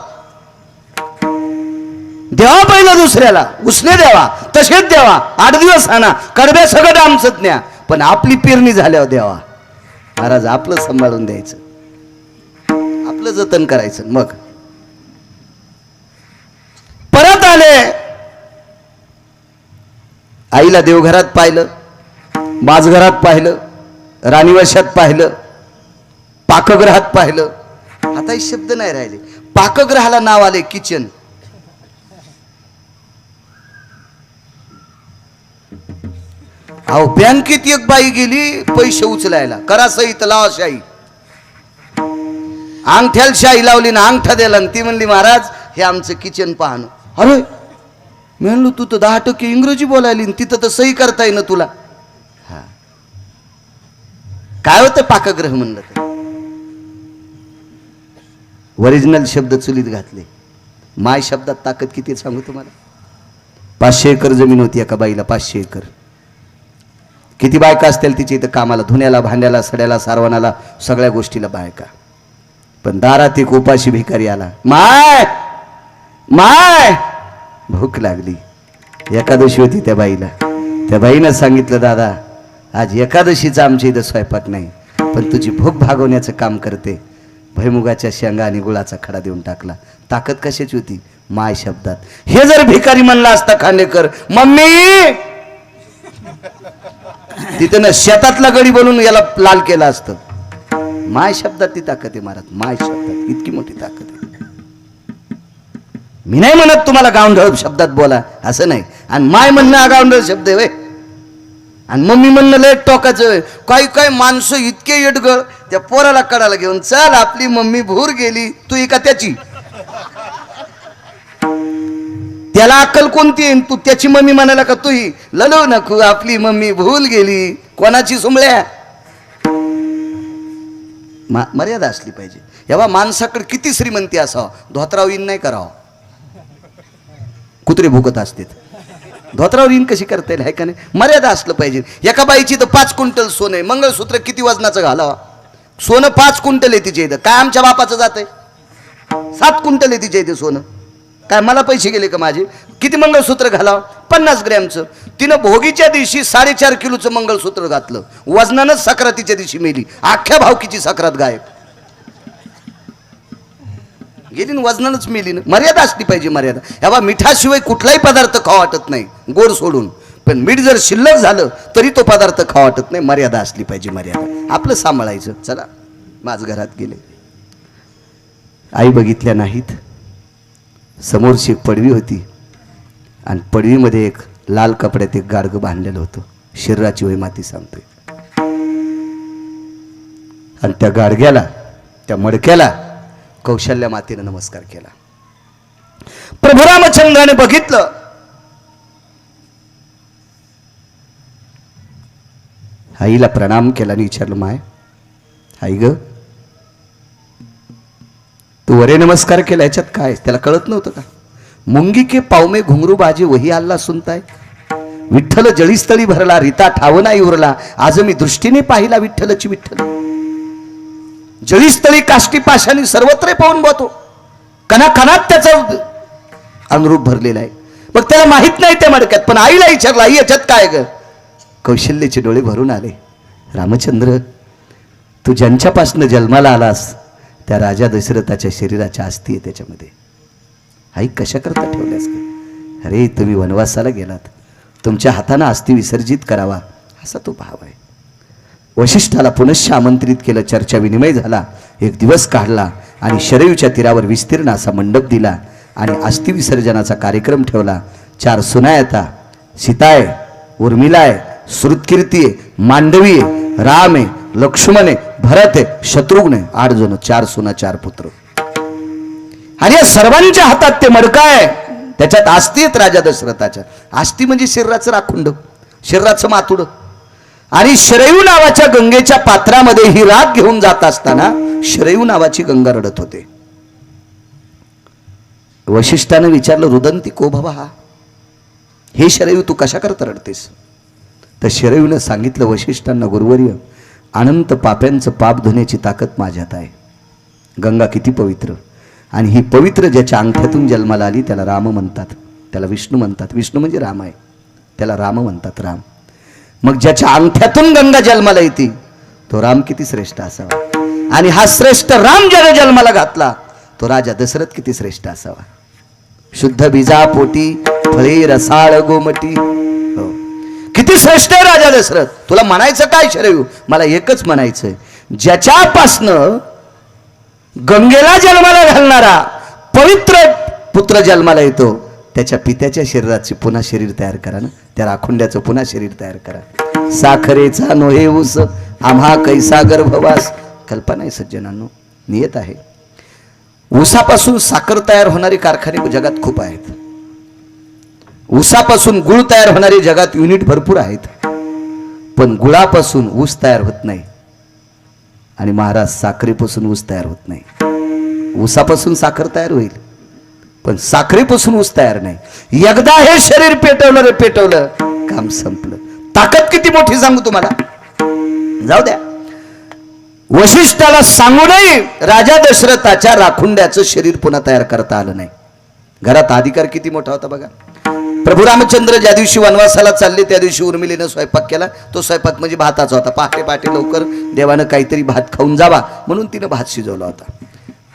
द्यावा. पहिलं दुसऱ्याला उसने द्यावा, तसेच द्यावा. 8 दिवस आणा कडब्या सगळं आमचंच न्या, पण आपली पेरणी झाल्यावर द्यावा. महाराज आपलं सांभाळून द्यायचं, आपलं जतन करायचं. मग परत आले. आईला देवघरात पाहिलं, माझघरात पाहिलं, राणीवशात पाहिलं, पाकगृहात पाहिलं. आता हे शब्द नाही राहिले. पाकगृहाला नाव आले किचन. अहो बँकेत एक बाई गेली पैसे उचलायला, करा सहित लावा शाही. अंगठ्याला शाही लावली ना अंगठा दिला, ती म्हणली महाराज हे आमचं किचन पाहणं. अरे मी म्हणलो तू तर 10% इंग्रजी बोलायली, तिथं तर सही करता येईन तुला. हा काय होतं पाकगृह म्हणलं तर ओरिजिनल शब्द चुलीत घातले. माय शब्दात ताकद किती सांगू तुम्हाला. 500 एकर जमीन होती एका बाईला. 500 एकर. किती बायका असतील तिच्या इथं कामाला, धुण्याला, भांड्याला, सड्याला, सारवणाला, सगळ्या गोष्टीला बायका. पण दारात एक उपाशी भिकारी आला. माय माय भूक लागली. एकादशी होती त्या बाईला. त्या बाईनं सांगितलं दादा आज एकादशीचा आमच्या इथं स्वयंपाक नाही, पण तुझी भूक भागवण्याचं काम करते. भैमुगाच्या शेंगा आणि गुळाचा खडा देऊन टाकला. ताकद कशाची होती. माय शब्दात. हे जर भिकारी म्हणला असता खांडेकर मम्मी, तिथं ना शेतातला गडी बनवून याला लाल केला असतं. माय शब्दात ती ताकद आहे महाराज. माय शब्दात इतकी मोठी ताकद आहे. मी नाही म्हणत तुम्हाला गावंढळ शब्दात बोला असं नाही, आणि माय म्हणणं गावंढळ शब्द आहे. आणि मम्मी म्हणणं लय टोकाचं. काही काही माणसं इतके येडगळ त्या पोराला कडाला घेऊन चल आपली मम्मी भूर गेली, तू का त्याची. त्याला अक्कल कोणती आहे, तू त्याची मम्मी म्हणाला का तू ही ललो नको आपली मम्मी भूल गेली. कोणाची सुमळ्या. मर्यादा असली पाहिजे. एव्हा माणसाकडे किती श्रीमंती असावं, धोत्राव इन नाही करावं. कुत्रे भुकत असते धोत्रावर इन कशी करता येईल, आहे का नाही. मर्यादा असलं पाहिजे. एका बाईची तर 5 क्विंटल सोनं आहे. मंगळसूत्र किती वजनाचं घालावा. सोनं 5 क्विंटल आहे तिच्या इथं. काय आमच्या बापाचं जात आहे. 7 क्विंटल आहे तिच्या इथे सोनं. काय मला पैसे गेले का माझे. किती मंगळसूत्र घालावं. 50 ग्रॅमचं. तिनं भोगीच्या दिवशी 4.5 किलोचं मंगळसूत्र घातलं. वजनानंच सक्रातीच्या दिवशी मेली. अख्ख्या भावकीची सक्रात गायब गेली ना, वजनानंच मेली ना. मर्यादा असली पाहिजे. मर्यादा. ह्या मिठाशिवाय कुठलाही पदार्थ खावा वाटत नाही, गोड सोडून. पण मीठ जर शिल्लक झालं तरी तो पदार्थ खावा वाटत नाही. मर्यादा असली पाहिजे. मर्यादा आपलं सांभाळायचं. चला माझ घरात गेले. आई बघितल्या नाहीत. समोरची एक पडवी होती आणि पडवीमध्ये एक लाल कपड्यात एक गाडगं बांधलेलं होतं. शरीराची वय माती सांगतोय. आणि त्या गाडग्याला, त्या मडक्याला कौशल्या मातेने नमस्कार केला. प्रभू रामचंद्राने बघितलं. आईला प्रणाम केला आणि विचारलं माय आई ग तू वरे नमस्कार केला याच्यात काय. त्याला कळत नव्हतं का. मुंगी के पाव में घुंगरू बाजे वही अल्ला सुनताय. विठ्ठल जळीस्थळी भरला रीता ठाव नाही उरला. आज मी दृष्टीने पाहिला विठ्ठलची विठ्ठल. जळीस्थळी काष्टी पाशाने सर्वत्र पाहून बघतो. कणाकणात त्याचं अनुरूप भरलेला आहे. मग त्याला माहित नाही त्या मडक्यात. पण आईला विचारला आई याच्यात काय ग. कौशल्याचे डोळे भरून आले. रामचंद्र तू ज्यांच्यापासून जन्माला आलास त्या राजा दशरथाच्या शरीराच्या अस्थी आहे त्याच्यामध्ये. आई कशा करता ठेवल्यास का. अरे तुम्ही वनवासाला गेलात, तुमच्या हाताने अस्थी विसर्जित करावा असा तो भाव आहे. वशिष्ठाला पुनश्च आमंत्रित केलं. चर्चा विनिमय झाला. एक दिवस काढला आणि शरयूच्या तीरावर विस्तीर्ण असा मंडप दिला आणि अस्थि विसर्जनाचा कार्यक्रम ठेवला. 4 सुना येता. सीता आहे, उर्मिला आहे, श्रुतकीर्ती आहे, मांडवी आहे, राम आहे, लक्ष्मण आहे, भरत आहे, शत्रुघ्न आहे. 8 जण, 4 सुना 4 पुत्र. आणि या सर्वांच्या हातात ते मडकं आहे, त्याच्यात आस्ती आहेत राजा दशरथाच्या. आस्ती म्हणजे शरीराचं राखुंड, शरीराचं मातुड. आणि शरयू नावाच्या गंगेच्या पात्रामध्ये ही राख घेऊन जात असताना शरयू नावाची गंगा रडत होते. वशिष्ठाने विचारलं, रुदंती को भवा, हे शरयू तू कशा करता रडतेस? तर शरयूने सांगितलं वशिष्ठांना, गुरुवर्य, अनंत पाप्यांचं पाप धुण्याची ताकद माझ्यात आहे. गंगा किती पवित्र, आणि ही पवित्र ज्याच्या अंगठ्यातून जन्माला आली त्याला राम म्हणतात, त्याला विष्णू म्हणतात. विष्णू म्हणजे राम आहे, त्याला राम म्हणतात, राम. मग ज्याच्या अंगठ्यातून गंगा जन्माला येते तो राम किती श्रेष्ठ असावा. आणि हा श्रेष्ठ राम ज्याने जन्माला घातला तो राजा दशरथ किती श्रेष्ठ असावा. शुद्ध बीजा पोटी फळे रसाळ गोमटी. हो, किती श्रेष्ठ आहे राजा दशरथ. तुला म्हणायचं काय शरयू? मला एकच म्हणायचंय, ज्याच्यापासनं गंगेला जन्माला घालणारा पवित्र पुत्र जन्माला येतो त्याच्या पित्याच्या शरीराचे पुन्हा शरीर तयार करा ना, त्या राखुंड्याचं पुन्हा शरीर तयार करा. साखरेचा नोहे ऊस आम्हा कैसा गर्भवास. कल्पना आहे सज्जनांनो, नियत आहे. ऊसापासून साखर तयार होणारे कारखाने जगात खूप आहेत. ऊसापासून गुळ तयार होणारे जगात युनिट भरपूर आहेत. पण गुळापासून ऊस तयार होत नाही. आणि महाराज, साखरेपासून ऊस तयार होत नाही. ऊसापासून साखर तयार होईल पण साखरेपासून ऊस तयार नाही. एकदा हे शरीर पेटवलं रे पेटवलं, काम संपलं. ताकद किती मोठी सांगू तुम्हाला, जाऊ द्या. वशिष्ठाला सांगूनही राजा दशरथाच्या राखुंड्याचं शरीर पुन्हा तयार करता आलं नाही. घरात अधिकार किती मोठा होता बघा. प्रभू रामचंद्र ज्या दिवशी वनवासाला चालले त्या दिवशी उर्मिलेनं स्वयंपाक केला. तो स्वयंपाक म्हणजे भाताचा होता. पहाटे पहाटे लवकर देवानं काहीतरी भात खाऊन जावा म्हणून तिनं भात शिजवला होता.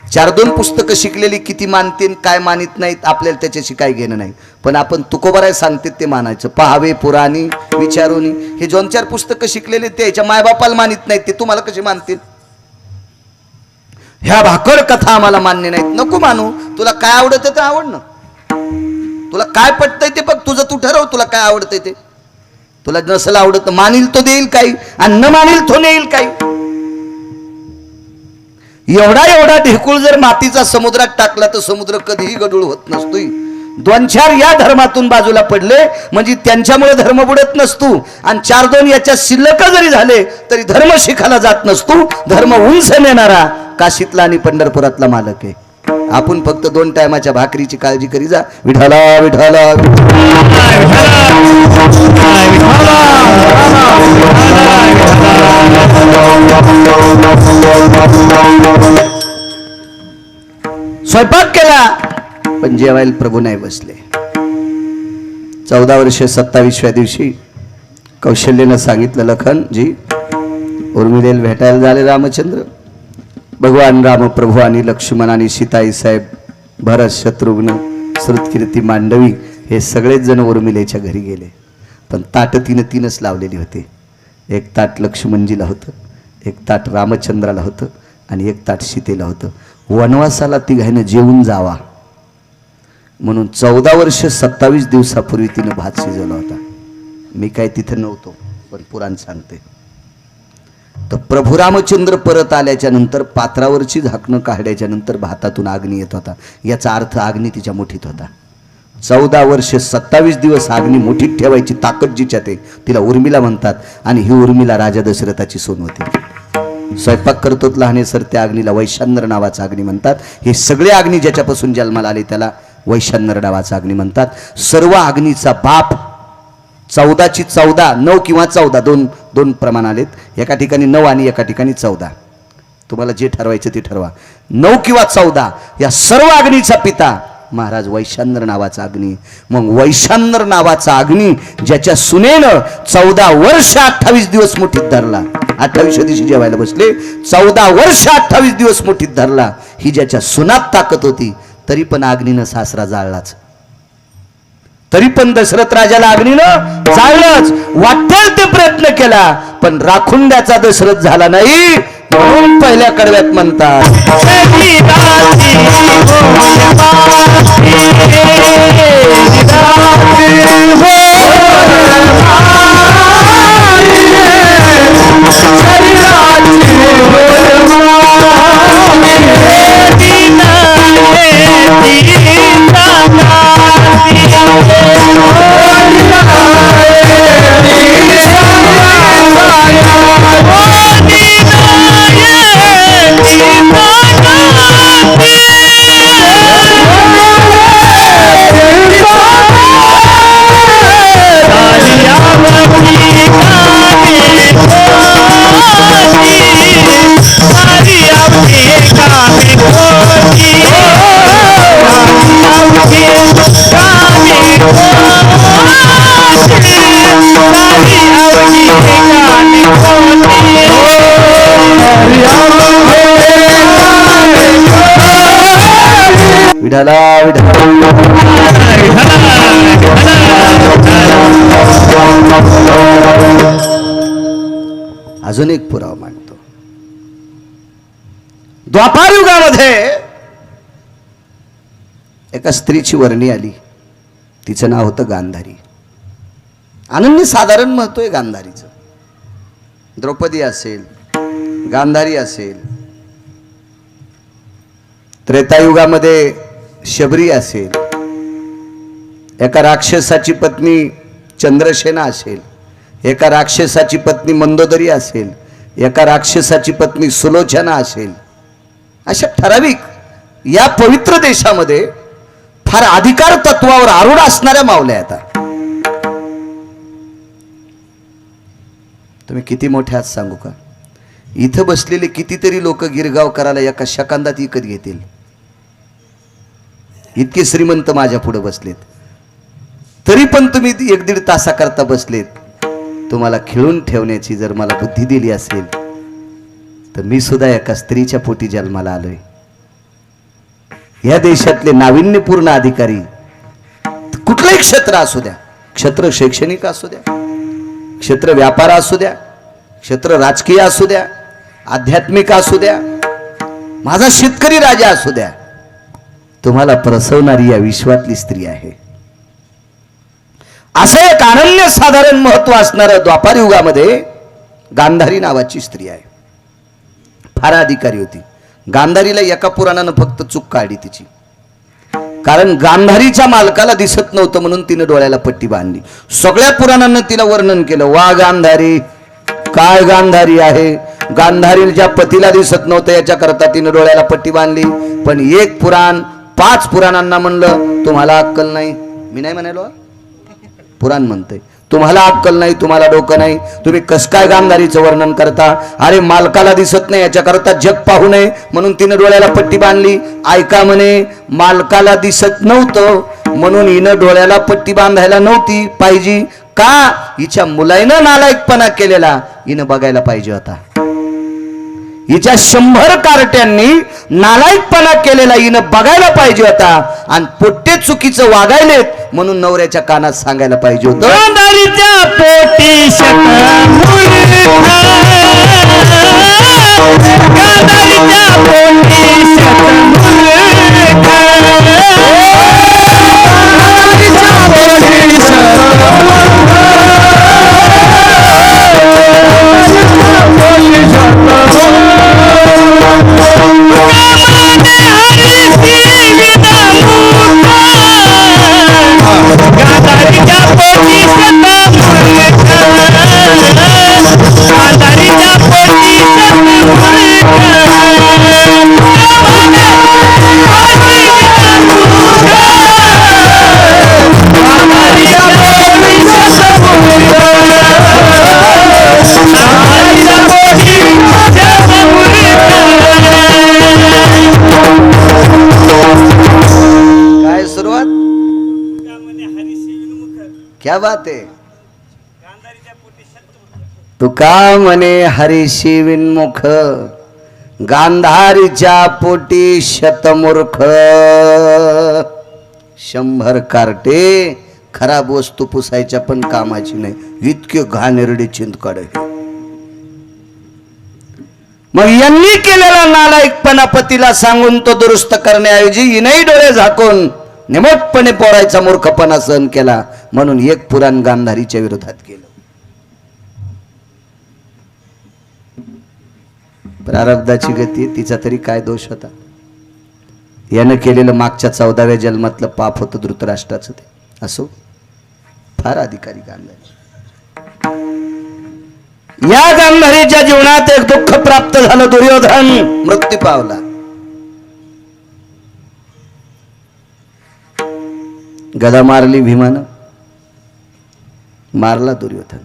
4-2 पुस्तकं शिकलेली किती मानतील काय मानित नाहीत आपल्याला त्याच्याशी काही घेणं नाही. पण आपण तुकोबराय सांगते ते मानायचं. पहावे पुराणी विचारोनी. हे 2-4 पुस्तकं शिकलेले ते याच्या मायबापाला मानित नाहीत, ते तुम्हाला कसे मानतील? ह्या भाकड कथा आम्हाला मान्य नाहीत. नको मानू, तुला काय आवडतं ते आवड ना. तुला काय पटतंय ते बघ, तुझं तू ठरव तुला काय आवडतंय ते. तुला नसेल आवडत मानील तो देईल काही, आणि न मानील तो नेईल काही. एवढा ढेकूळ जर मातीचा समुद्रात टाकला तर समुद्र कधीही गडूळ होत नसतोय. 2-4 या धर्मातून बाजूला पडले म्हणजे त्यांच्यामुळे धर्म बुडत नसतो. आणि 4-2 याच्या शिल्लक जरी झाले तरी धर्म शिखायला जात नसतो. धर्म उंच नेणारा काशीतला आणि पंढरपुरातला मालक आहे. आपण फक्त 2 टायमाच्या भाकरीची काळजी करी जा. विठाला विठाला स्वयंपाक केला पण जेवायला प्रभू नाही बसले. 14 वर्ष 27व्या दिवशी कौशल्यनं सांगितलं, लखन जी उर्मिलेला भेटायला झाले रामचंद्र. भगवान राम प्रभू आणि लक्ष्मण आणि सीताई साहेब, भरत, शत्रुघ्न, श्रुतकीर्ती, मांडवी हे सगळेच जण उर्मिलेच्या घरी गेले. पण ताट तीनच लावलेली होती. एक ताट लक्ष्मणजीला होतं, एक ताट रामचंद्राला होतं आणि एक ताट सीतेला होतं. वनवासाला तिघांनी जेवून जावा म्हणून 14 वर्ष 27 दिवसापूर्वी तिनं भात शिजवला होता. मी काय तिथं नव्हतो पण पुराण सांगते. तर प्रभू रामचंद्र परत आल्याच्या नंतर पात्रावरची झाकणं काढल्याच्या नंतर भातातून अग्नी येत होता. याचा अर्थ अग्नी तिच्या मुठीत होता. 14 वर्ष 27 दिवस अग्नी मुठीत ठेवायची ताकद जिच्यात आहे तिला उर्मिला म्हणतात. आणि ही उर्मिला राजा दशरथाची सून होती. स्वयंपाक करतो लहाने सर त्या अग्नीला वैशानर नावाचा अग्नी म्हणतात. हे सगळे अग्नी ज्याच्यापासून जन्माला आले त्याला वैशानर नावाचा अग्नी म्हणतात. सर्व अग्नीचा बाप 14ची 14, 9 किंवा 14 दोन प्रमाण आलेत. एका ठिकाणी 9 आणि एका ठिकाणी 14. तुम्हाला जे ठरवायचं ते ठरवा. 9 किंवा 14 या सर्व अग्नीचा पिता महाराज वैशानर नावाचा अग्नी. मग वैशानर नावाचा अग्नी ज्याच्या सुनेनं 14 वर्ष 28 दिवस मुठीत धरला. 28व्या दिवशी जेवायला बसले. 14 वर्ष 28 दिवस मुठीत धरला. ही ज्याच्या सुनात ताकद होती तरी पण अग्नीनं सासरा जाळलाच. तरी पण दशरथ राजाला अग्नीनं जाळलंच. वाटेल ते प्रयत्न केला पण राखुंड्याचा दशरथ झाला नाही. म्हणून पहिल्या कडव्यात म्हणतात, विठाला अजून एक पुरावा मांडतो. द्वापार युगामध्ये एका स्त्रीची वर्णी आली. तिचं नाव होतं गांधारी. अनन्य साधारण महत्व आहे गांधारीचं. द्रौपदी असेल, गांधारी असेल, त्रेतायुगामध्ये शबरी असेल, एका राक्षसाची पत्नी चंद्रसेना असेल, एका राक्षसाची पत्नी मंदोदरी असेल, एका राक्षसाची पत्नी सुलोचना असेल, अशा ठराविक या पवित्र देशामध्ये फार अधिकार तत्वावर आरूढ असणाऱ्या मावल्या आता. तुम्ही किती मोठे आहात सांगू का? इथं बसलेले कितीतरी लोक गिरगाव करायला एका सेकंदात विकत घेतील. इतके श्रीमंत माझ्या पुढे बसलेत, तरी पण तुम्ही 1-1.5 तासाकरता बसलेत. तुम्हाला खिळून ठेवण्याची जर मला बुद्धी दिली असेल तर मी सुद्धा एका स्त्रीच्या पोटी जन्माला आलोय. या देशातले नाविन्यपूर्ण अधिकारी कुठलंही क्षेत्र असू द्या, क्षेत्र शैक्षणिक असू द्या, क्षेत्र व्यापार असू द्या, क्षेत्र राजकीय असू द्या, आध्यात्मिक असू द्या, माझा शेतकरी राजा असू द्या, तुम्हाला प्रसवणारी या विश्वातली स्त्री आहे. असं एक अनन्य साधारण महत्व असणारं द्वापार युगामध्ये गांधारी नावाची स्त्री आहे. फार अधिकारी होती. गांधारीला एका पुराणानं फक्त चूक काढली तिची. कारण गांधारीच्या मालकाला दिसत नव्हतं म्हणून तिने डोळ्याला पट्टी बांधली. सगळ्या पुराणांना तिला वर्णन केलं. वा गांधारी, काय गांधारी आहे. गांधारीच्या पतीला दिसत नव्हतं याच्याकरता तिने डोळ्याला पट्टी बांधली. पण एक पुराण 5 पुराणांना म्हणलं तुम्हाला अक्कल नाही. मी नाही म्हणालो, पुराण म्हणतंय तुम्हाला अक्कल नाही, तुम्हाला डोकं नाही, तुम्ही कस काय गांधारीचं वर्णन करता. अरे मालकाला दिसत नाही याच्याकरता जग पाहू नये म्हणून तिने डोळ्याला पट्टी बांधली. ऐका म्हणे, मालकाला दिसत नव्हतं म्हणून हिनं डोळ्याला पट्टी बांधायला नव्हती पाहिजे का? हिच्या मुलाईनं नालायकपणा केलेला हिनं बघायला पाहिजे होता. हिच्या 100 कार्ट्यांनी नालायकपणा केलेला हिनं बघायला पाहिजे होता. आणि पोट्टे चुकीचं वागायलेत म्हणून नवऱ्याच्या कानात सांगायला पाहिजे होतं. गांधारीच्या पोटी गांधारीच्या पोटी क्या बात आहे. तुका म्हणे हरीशी विनमुख, गांधारीच्या पोटी शतमूर्ख. 100 कार्टे खराब वस्तू पुसायच्या पण कामाची नाही, इतके घाणेरडे चिंतकाड. मग यांनी केलेला नालायकपणा पतीला सांगून तो दुरुस्त करण्याऐवजी हिनही डोळे झाकून निमटपणे पोरायचा मूर्खपणा सहन केला. म्हणून एक पुराण गांधारीच्या विरोधात केलं. प्रारब्धाची गती, तिचा तरी काय दोष होता. यानं केलेलं मागच्या 14व्या जन्मातलं पाप होतं धृतराष्ट्राचं. ते असो, फार अधिकारी गांधारी. या गांधारीच्या जीवनात एक दुःख प्राप्त झालं. दुर्योधन मृत्यू पावला. गदा मारली भीमानं, मारला दुर्योधन.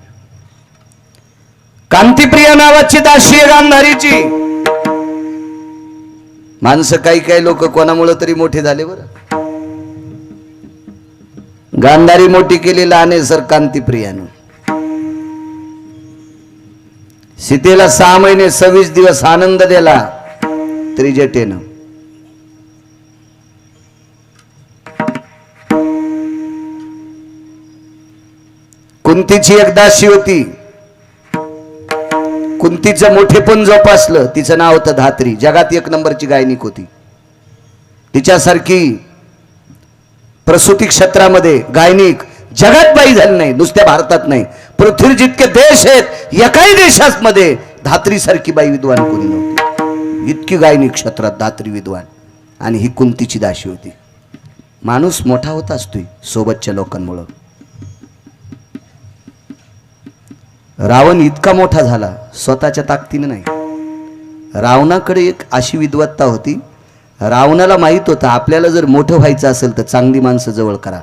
कांतीप्रिया नावाची दासी आहे गांधारीची. माणसं काही लोक कोणामुळे तरी मोठे झाले बरं. गांधारी मोठी केली लहाने सर कांतीप्रियानं. सीतेला 6 महिने 26 दिवस आनंद दिला त्रिजटेनं. कुंतीची एक दासी होती. कुंतीचं मोठेपण जोपासलं. तिचं नाव होतं धात्री. जगात एक नंबरची गायनिक होती. तिच्यासारखी प्रसूती क्षेत्रामध्ये गायनिक जगात बाई झाली नाही. नुसत्या भारतात नाही, पृथ्वीवर जितके देश आहेत एकाही देशामध्ये धात्रीसारखी बाई विद्वान कोणी नव्हती. इतकी गायनिक क्षेत्रात धात्री विद्वान. आणि ही कुंतीची दासी होती. माणूस मोठा होत असतोय सोबतच्या लोकांमुळं. रावण इतका मोठा झाला स्वतःच्या ताकदीने नाही. रावणाकडे एक अशी विद्वत्ता होती. रावणाला माहित होतं आपल्याला जर मोठं व्हायचं असेल तर चांगली माणसं जवळ करा.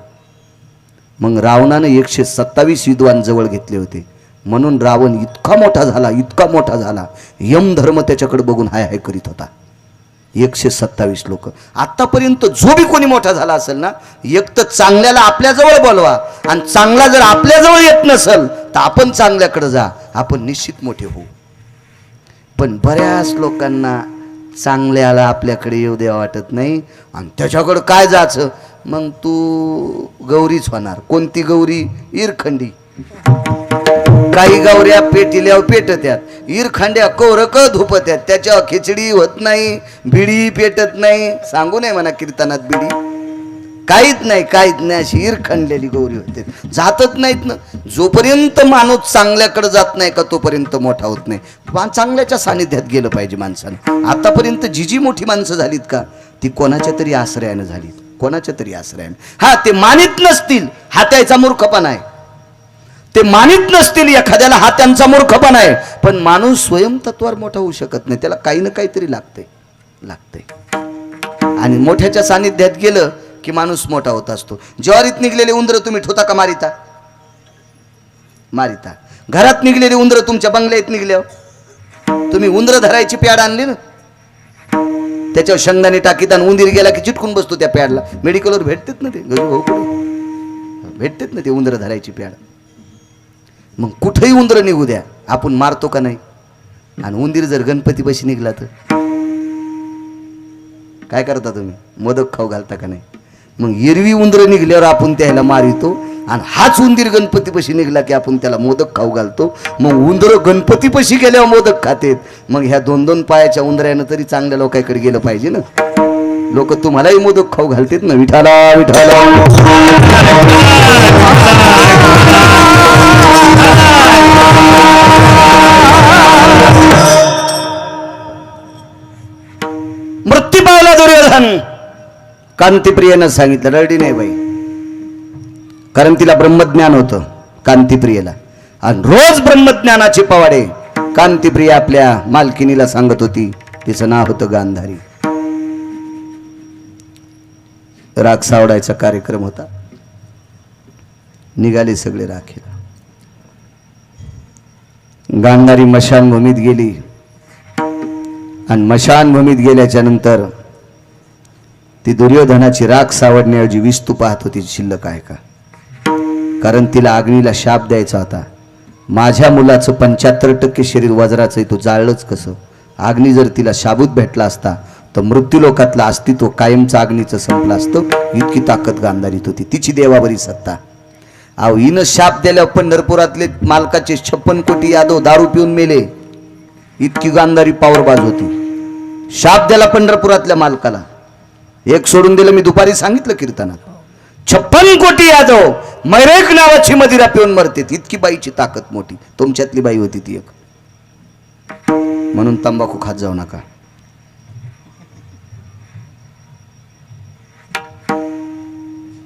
मग रावणानं 127 विद्वान जवळ घेतले होते. म्हणून रावण इतका मोठा झाला, इतका मोठा झाला. यमधर्म त्याच्याकडे बघून हाय हाय करीत होता. 127 लोक. आतापर्यंत जो बी कोणी मोठा झाला असेल ना, एक तर चांगल्याला आपल्याजवळ बोलवा, आणि चांगला जर आपल्याजवळ येत नसेल तर आपण चांगल्याकडे जा, आपण निश्चित मोठे होऊ. पण बऱ्याच लोकांना चांगल्याला आपल्याकडे येऊ द्या वाटत नाही, आणि त्याच्याकडं काय जायचं. मग तू गौरीच होणार. कोणती गौरी? इरखंडी. काही गौऱ्या पेटिल्यावर पेटत्यात, इरखंड्या कोरक धुपत्यात, त्याच्या खिचडी होत नाही, बिडी पेटत नाही. सांगू नये म्हणा कीर्तनात बिडी काहीच नाही, काहीच नाही. अशी इरखंडलेली गौरी होते. जातच नाहीत ना. जोपर्यंत माणूस चांगल्याकडे जात नाही का तोपर्यंत मोठा होत नाही. चांगल्याच्या सानिध्यात गेलं पाहिजे माणसानं. आतापर्यंत जी जी मोठी माणसं झालीत का ती कोणाच्या तरी आश्रयानं झालीत, कोणाच्या तरी आश्रयानं. हा, ते मानित नसतील हा त्याचा मूर्खपणा आहे. ते मानित नसतील एखाद्याला हा त्यांचा मूर्खपणा आहे. पण माणूस स्वयंतत्वावर मोठा होऊ शकत नाही. त्याला काही ना काहीतरी लागतंय. आणि मोठ्याच्या सानिध्यात गेलं की माणूस मोठा होत असतो. ज्वारीत निघलेले उंदर तुम्ही ठोता का मारिता? मारिता. घरात निघलेले उंदर तुमच्या बंगल्यात निघल्यावर तुम्ही उंदर धरायची प्याड आणली ना, त्याच्यावर शेंगदाणे टाकीत आणि उंदीर गेला की चिटकून बसतो त्या प्याडला. मेडिकलवर भेटतात ना ते, भेटतात ना ते उंदर धरायची प्याड. मग कुठेही उंदर निघू द्या, आपण मारतो का नाही? आणि उंदीर जर गणपतीपाशी निघला तर काय करता तुम्ही? मोदक खाऊ घालता का नाही? मग एरवी उंदर निघल्यावर आपण त्याला मारितो, आणि हाच उंदीर गणपतीपाशी निघला की आपण त्याला मोदक खाऊ घालतो. मग उंदर गणपतीपाशी गेल्यावर मोदक खातेत. मग ह्या 2-2 पायाच्या उंदरानं तरी चांगल्या लोकांकडे गेलं पाहिजे ना. लोक तुम्हालाही मोदक खाऊ घालतेत ना. विठाला विठाला. मृत्यू पावला दुर्योधन. कांतीप्रियेनं सांगितलं, रडी नाही बाई, कारण तिला ब्रह्मज्ञान होतं कांतीप्रियेला. आणि रोज ब्रह्मज्ञानाची पवाडे कांतीप्रिय आपल्या मालकिनीला सांगत होती. तिचं नाव होतं गांधारी. राख सावडायचा कार्यक्रम होता. निघाले सगळे राखेला. गांधारी मशानभूमीत गेली, आणि मशानभूमीत गेल्याच्या नंतर ती दुर्योधनाची राख सावडण्याऐवजी विस्तू पाहत होती शिल्लक आहे का. कारण तिला अग्नीला शाप द्यायचा होता. माझ्या मुलाचं 75% शरीर वज्राचं आहे, तो जाळलंच कसं? अग्नी जर तिला शाबूत भेटला असता तर मृत्यूलोकातलं अस्तित्व कायमचं अग्नीचं संपलं असतं. इतकी ताकद गांधारीत होती, तिची देवावरी सत्ता. अहो, हिनं शाप दिल्यावर पंढरपुरातले मालकाचे 56 कोटी यादव दारू पिऊन मेले. इतकी गांधारी पावरबाज होती. शाप दिला पंढरपुरातल्या मालकाला. एक सोडून दिलं, मी दुपारी सांगितलं कीर्तनात. 56 कोटी यादव मैरेक नावाची मदिरा पिऊन मरते. इतकी बाईची ताकद मोठी. तुमच्यातली बाई होती ती एक. म्हणून तंबाखू खात जाऊ नका.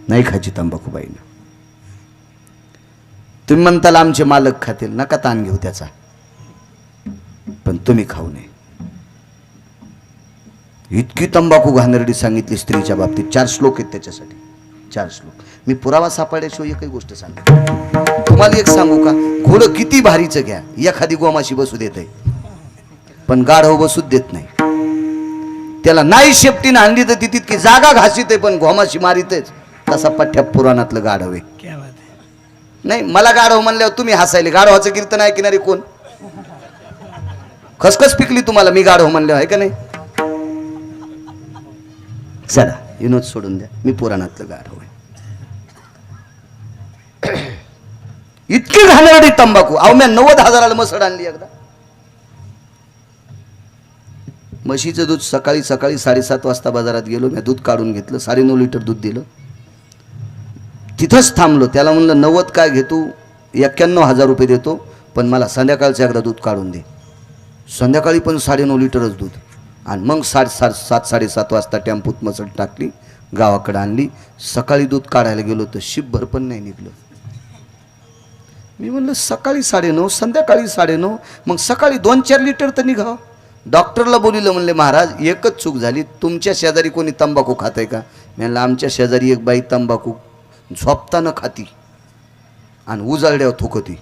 नाही खायची तंबाखू बाईनं. तुम्ही म्हणताल आमचे मालक खातील, नका ताण घेऊ त्याचा, पण तुम्ही खाऊ नये. इतकी तंबाखू घाणेरडी सांगितली स्त्रीच्या बाबतीत. 4 श्लोक आहेत त्याच्यासाठी. 4 श्लोक. मी पुरावा सापडल्याशिवाय एकही गोष्ट सांगतो. तुम्हाला एक सांगू का? घोडं किती भारीचं घ्या, एखादी गोमाशी बसू देत आहे, पण गाढव बसूच देत नाही. त्याला नाही शेपटीनं आणली तर ती तितकी जागा घासीत आहे, पण गोमाशी मारितच. तसा पठ्या पुराणातलं गाढव आहे. नाही, मला गाढव म्हणल्यावर तुम्ही हसायले. गाढवाचं कीर्तन ऐकणारे कोण? खसखस पिकली तुम्हाला मी गाढव म्हणल्यावर, आहे का नाही? चला, विनोद सोडून द्या. मी पुराणातलं गाढव आहे. इतकी घाणेरडी तंबाखू. अहो मी 90,000ला मसड आणली एकदा. म्हशीचं दूध सकाळी 7:30 वाजता बाजारात गेलो, मी दूध काढून घेतलं, 9.5 लिटर दूध दिलं, तिथंच थांबलो. त्याला म्हणलं 90 काय घेतो, 91,000 रुपये देतो, पण मला संध्याकाळचं एकदा दूध काढून दे. संध्याकाळी पण 9.5 लिटरच दूध. आणि मग 7:30 वाजता टेम्पोत मसड टाकली, गावाकडे आणली. सकाळी दूध काढायला गेलो तर शिपभर पण नाही निघलं. मी म्हणलं सकाळी 9:30 संध्याकाळी 9:30, मग सकाळी 2-4 लिटर तर निघावं. डॉक्टरला बोलिलं, म्हणले महाराज एकच चूक झाली, तुमच्या शेजारी कोणी तंबाखू खात आहे का? म्हणलं आमच्या शेजारी एक बाई तंबाखू झोपताना खाती आणि उजाळड्यावर थुकती,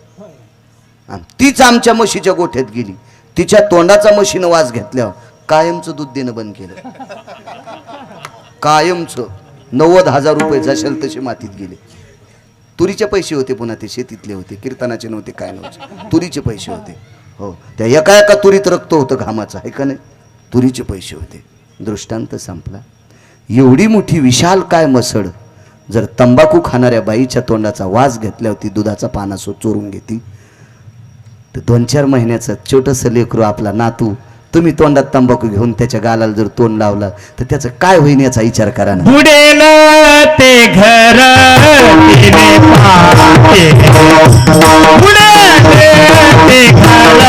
आणि तीच आमच्या म्हशीच्या गोठ्यात गेली. तिच्या तोंडाचा म्हशीनं वास घेतल्यावर कायमचं दूध देणं बंद केलं. कायमचं. 90,000 रुपये जशाल तसे मातीत गेले. तुरीचे पैसे होते, पुन्हा ते शेतीतले होते, कीर्तनाचे नव्हते, काय नव्हते, तुरीचे पैसे होते. हो, त्या एका तुरीत रक्त होतं घामाचं, आहे का नाही? तुरीचे पैसे होते. दृष्टांत संपला. एवढी मोठी विशाल काय मसड जर तंबाखू खाणाऱ्या बाईच्या तोंडाचा वास घेतल्यावर ती दुधाचा पाना चोरून घेते, तर 2-4 महिन्याचं छोटंसं लेकरू आपला नातू, तुम्ही तोंडात तंबाखू घेऊन त्याच्या गालाला जर तोंड लावला तर त्याचं काय होईल याचा विचार करा ना. बुडेल ते घर तिने पापे, बुडेल ते घर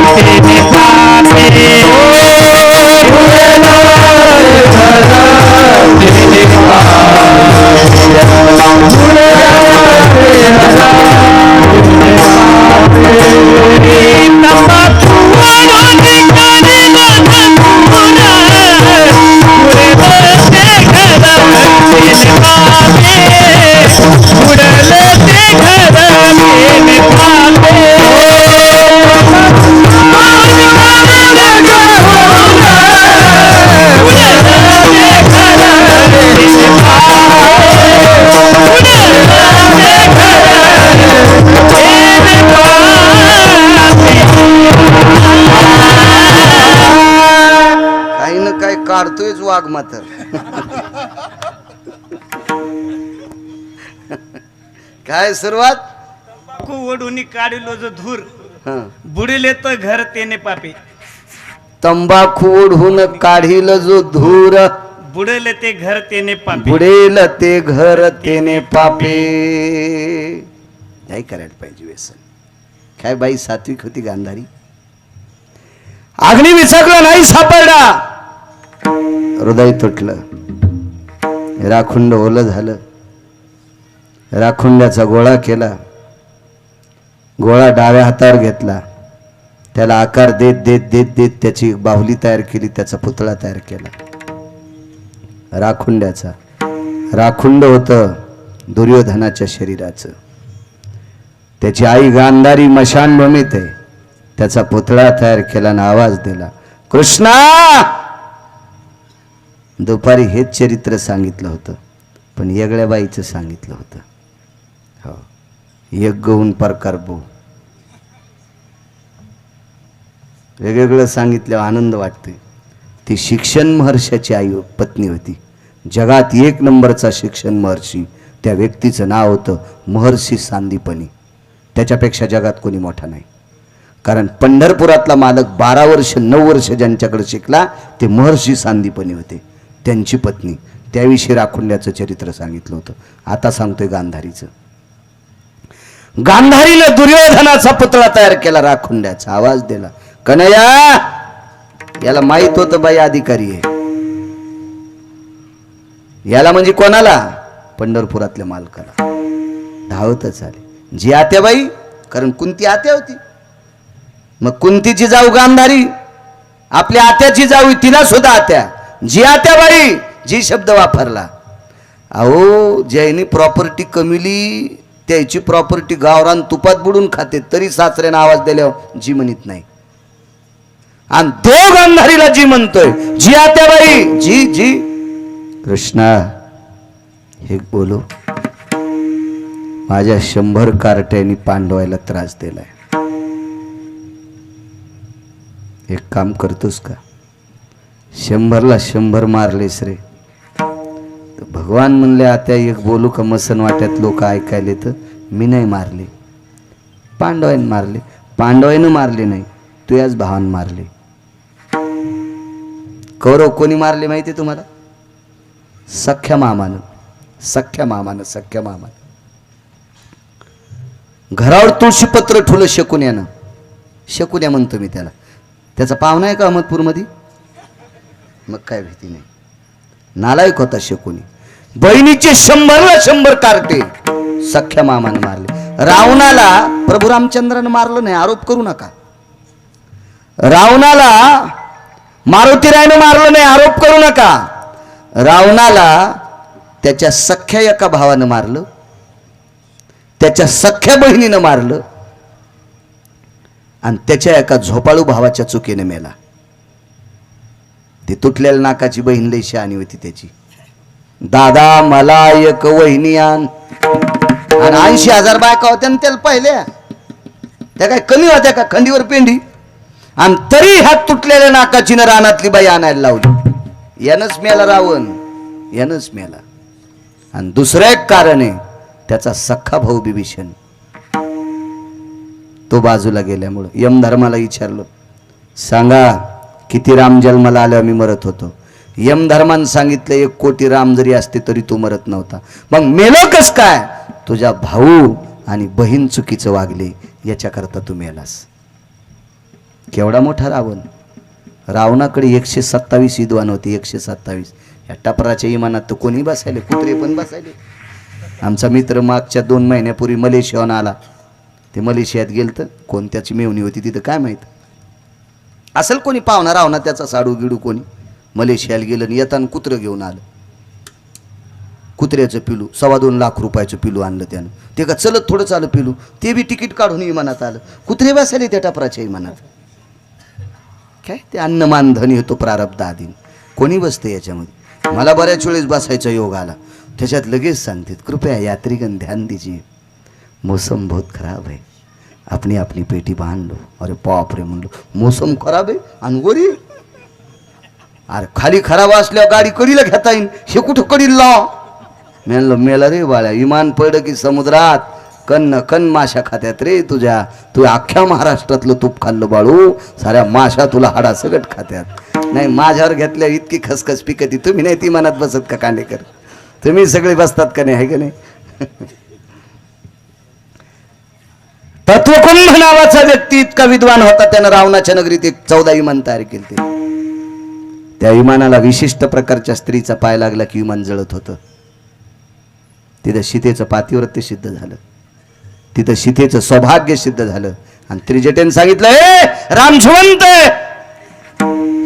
तिने पापे, बुडेल ते घर तिने काढतोयच वाघ मात्र. काय सुरुवात? तंबाखू ओढून काढिलो जो धूर, हं. बुडिले तर घर तेने पापे, तंबाखू ओढून काढील जो धूर, बुडेले ते घर तेने पापे. बुडेल ते घर तेने पापे. नाही करायला पाहिजे व्यसन. काय बाई सात्विक होती गांधारी. अग्नी विचकला नाही सापडला, हृदय तुटलं, राखुंड ओलं झालं. राखुंड्याचा गोळा केला, गोळा डाव्या हातावर घेतला, त्याला आकार देत देत देत देत त्याची बाहुली तयार केली, त्याचा पुतळा तयार केला राखुंड्याचा. राखुंड होतं दुर्योधनाच्या शरीराचं. त्याची आई गांधारी मशानभूमीत आहे, त्याचा पुतळा तयार केला आणि आवाज दिला, कृष्णा. दुपारी हेच चरित्र सांगितलं होतं, पण येगळ्या बाईचं सांगितलं होतं. हो, एक गहून प्रकार बो वेगवेगळं सांगितल्यावर आनंद वाटतोय. ती शिक्षण महर्षाची आई पत्नी होती. जगात 1 नंबरचा शिक्षण महर्षी, त्या व्यक्तीचं नाव होतं महर्षी सांदीपनी. त्याच्यापेक्षा जगात कोणी मोठा नाही. कारण पंढरपुरातला मालक 12 वर्ष 9 वर्ष ज्यांच्याकडे शिकला ते महर्षी सांदीपनी होते, त्यांची पत्नी. त्याविषयी राखुंड्याचं चरित्र सांगितलं होतं. आता सांगतोय गांधारीचं. गांधारीला दुर्योधनाचा पुतळा तयार केला, राखुंड्याचा. आवाज दिला, कन्हैया. याला माहित होतं बाई अधिकारी आहे. याला म्हणजे कोणाला? पंढरपुरातल्या मालकाला. धावतच आले. जी आत्याबाई, कारण कुंती आत्या होती. मग कुंतीची जाऊ गांधारी, आपल्या आत्याची जाऊ, तिला सुद्धा आत्या. जी आत्याबाई, जी शब्द वापरला. अहो, ज्याने प्रॉपर्टी कमिली त्याची प्रॉपर्टी गावरान तुपात बुडून खाते, तरी सासऱ्यानं आवाज दिल्यावर जी म्हणत नाही. आणि देव गांधारीला जी म्हणतोय, जी आत्याबाई, जी जी. कृष्णा, हे बोलो, माझ्या 100 कार्ट्यांनी पांडवायला त्रास दिलाय. एक काम करतोस का? 100ला 100 मारलेस रे. भगवान म्हणले, आता एक बोलू का? मसन वाट्यात लोक ऐकायले तर मी नाही मारले. पांडवाने मारले. पांडवानं मारले नाही, तुझ्याच भावानं मारले. कौरव कोणी मारले माहिती तुम्हाला? सख्या मामानं. सख्या मामानं. सख्या मामानं घरावर तुळशीपत्र ठुलं शकुन्यानं. शकुन्या म्हणतो मी त्याला. त्याचा पाहुणा आहे का अहमदपूरमध्ये? मग काय भीती नाही. नालायक होता शकुनी. बहिणीचे 100 कारटे सख्या मामानं मारले. रावणाला प्रभू रामचंद्रानं मारलं नाही, आरोप करू नका. रावणाला मारुतीरायनं मारलं नाही, आरोप करू नका. रावणाला त्याच्या सख्या एका भावानं मारलं, त्याच्या सख्या बहिणीनं मारलं आणि त्याच्या एका झोपाळू भावाच्या चुकीने मेला. ती तुटलेल्या नाकाची बहीण लई शहाणी होती त्याची. दादा मला एक वहिनी आण. आणि 80,000 बायका होत्या त्याला पाहिल्या. त्या काय कमी होत्या का? खंडीवर पेंडी. आणि तरी ह्या तुटलेल्या नाकाची न रानातली बाई आणायला लावली. यानंच मेला रावण, यानंच मेला. आणि दुसरं एक कारण आहे, त्याचा सख्खा भाऊ बिभीषण. तो बाजूला गेल्यामुळं यमधर्माला विचारलं, सांगा किती राम जन्माला आल्यावर मी मरत होतो. यमधर्मानं सांगितलं 1 कोटी राम जरी असते तरी तू मरत नव्हता. मग मेलो कस काय? तुझ्या भाऊ आणि बहीण चुकीचं वागले याच्याकरता तू मेलास. केवढा मोठा रावण. रावणाकडे 127 विद्वान होते. 127. या टपराच्या इमानात तर कोणी बसायले, कुत्रे पण बसायले. आमचा मित्र मागच्या 2 महिन्यापूर्वी मलेशियाहून आला. ते मलेशियात गेलं तर कोणत्याची मेवणी होती तिथं काय माहीत. असेल कोणी पाहुणा रावणा त्याचा साडू गिडू कोणी. मलेशियाला गेलं आणि येताना कुत्रं घेऊन आलं. कुत्र्याचं पिलू 2.25 लाख रुपयाचं पिलू आणलं त्यानं. ते का चलत थोडं चालू पिलू, ते बी तिकीट काढून इमानात आलं. कुत्रे बसायले त्या टपराच्या इमानात. काय ते अन्नमान धनी होतो प्रारब्ध आधीन. कोणी बसते याच्यामध्ये? मला बऱ्याच वेळेस बसायचा योग आला. त्याच्यात लगेच सांगते, कृपया यात्रीगण ध्यान दीजिए, मौसम बहुत खराब है, अपनी अपनी पेटी बांध लो. अरे बाप रे म्हणलो, मौसम खराब आहे आणि वरी अरे खाली खराब असल्यावर गाडी कडीला घेता येईल, हे कुठं कडीला लाव. म्हणलं मेला रे बाळ्या, इमान पडलं की समुद्रात कन्न कन माशा खात्यात रे तुझ्या. तू अख्ख्या महाराष्ट्रातलं तूप खाल्लं बाळू, साऱ्या माशा तुला हाडा सगट खात्यात. नाही माझ्यावर घेतल्या इतकी खसखस पिकती. तुम्ही नाही ती मनात बसत का कांडेकर? तुम्ही सगळे बसतात का नाही? आहे का नाही? तत्वकुंभ नावाचा व्यक्ती इतका विद्वान होता. त्यानं रावणाच्या नगरीत एक 14 विमान तयार केले. त्या विमानाला विशिष्ट प्रकारच्या स्त्रीचा पाय लागला की विमान जळत होतं. तिथं सीतेचं पातिव्रत्य सिद्ध झालं, तिथं सीतेचं सौभाग्य सिद्ध झालं. आणि त्रिजटेने सांगितलं, ए राम जिवंत.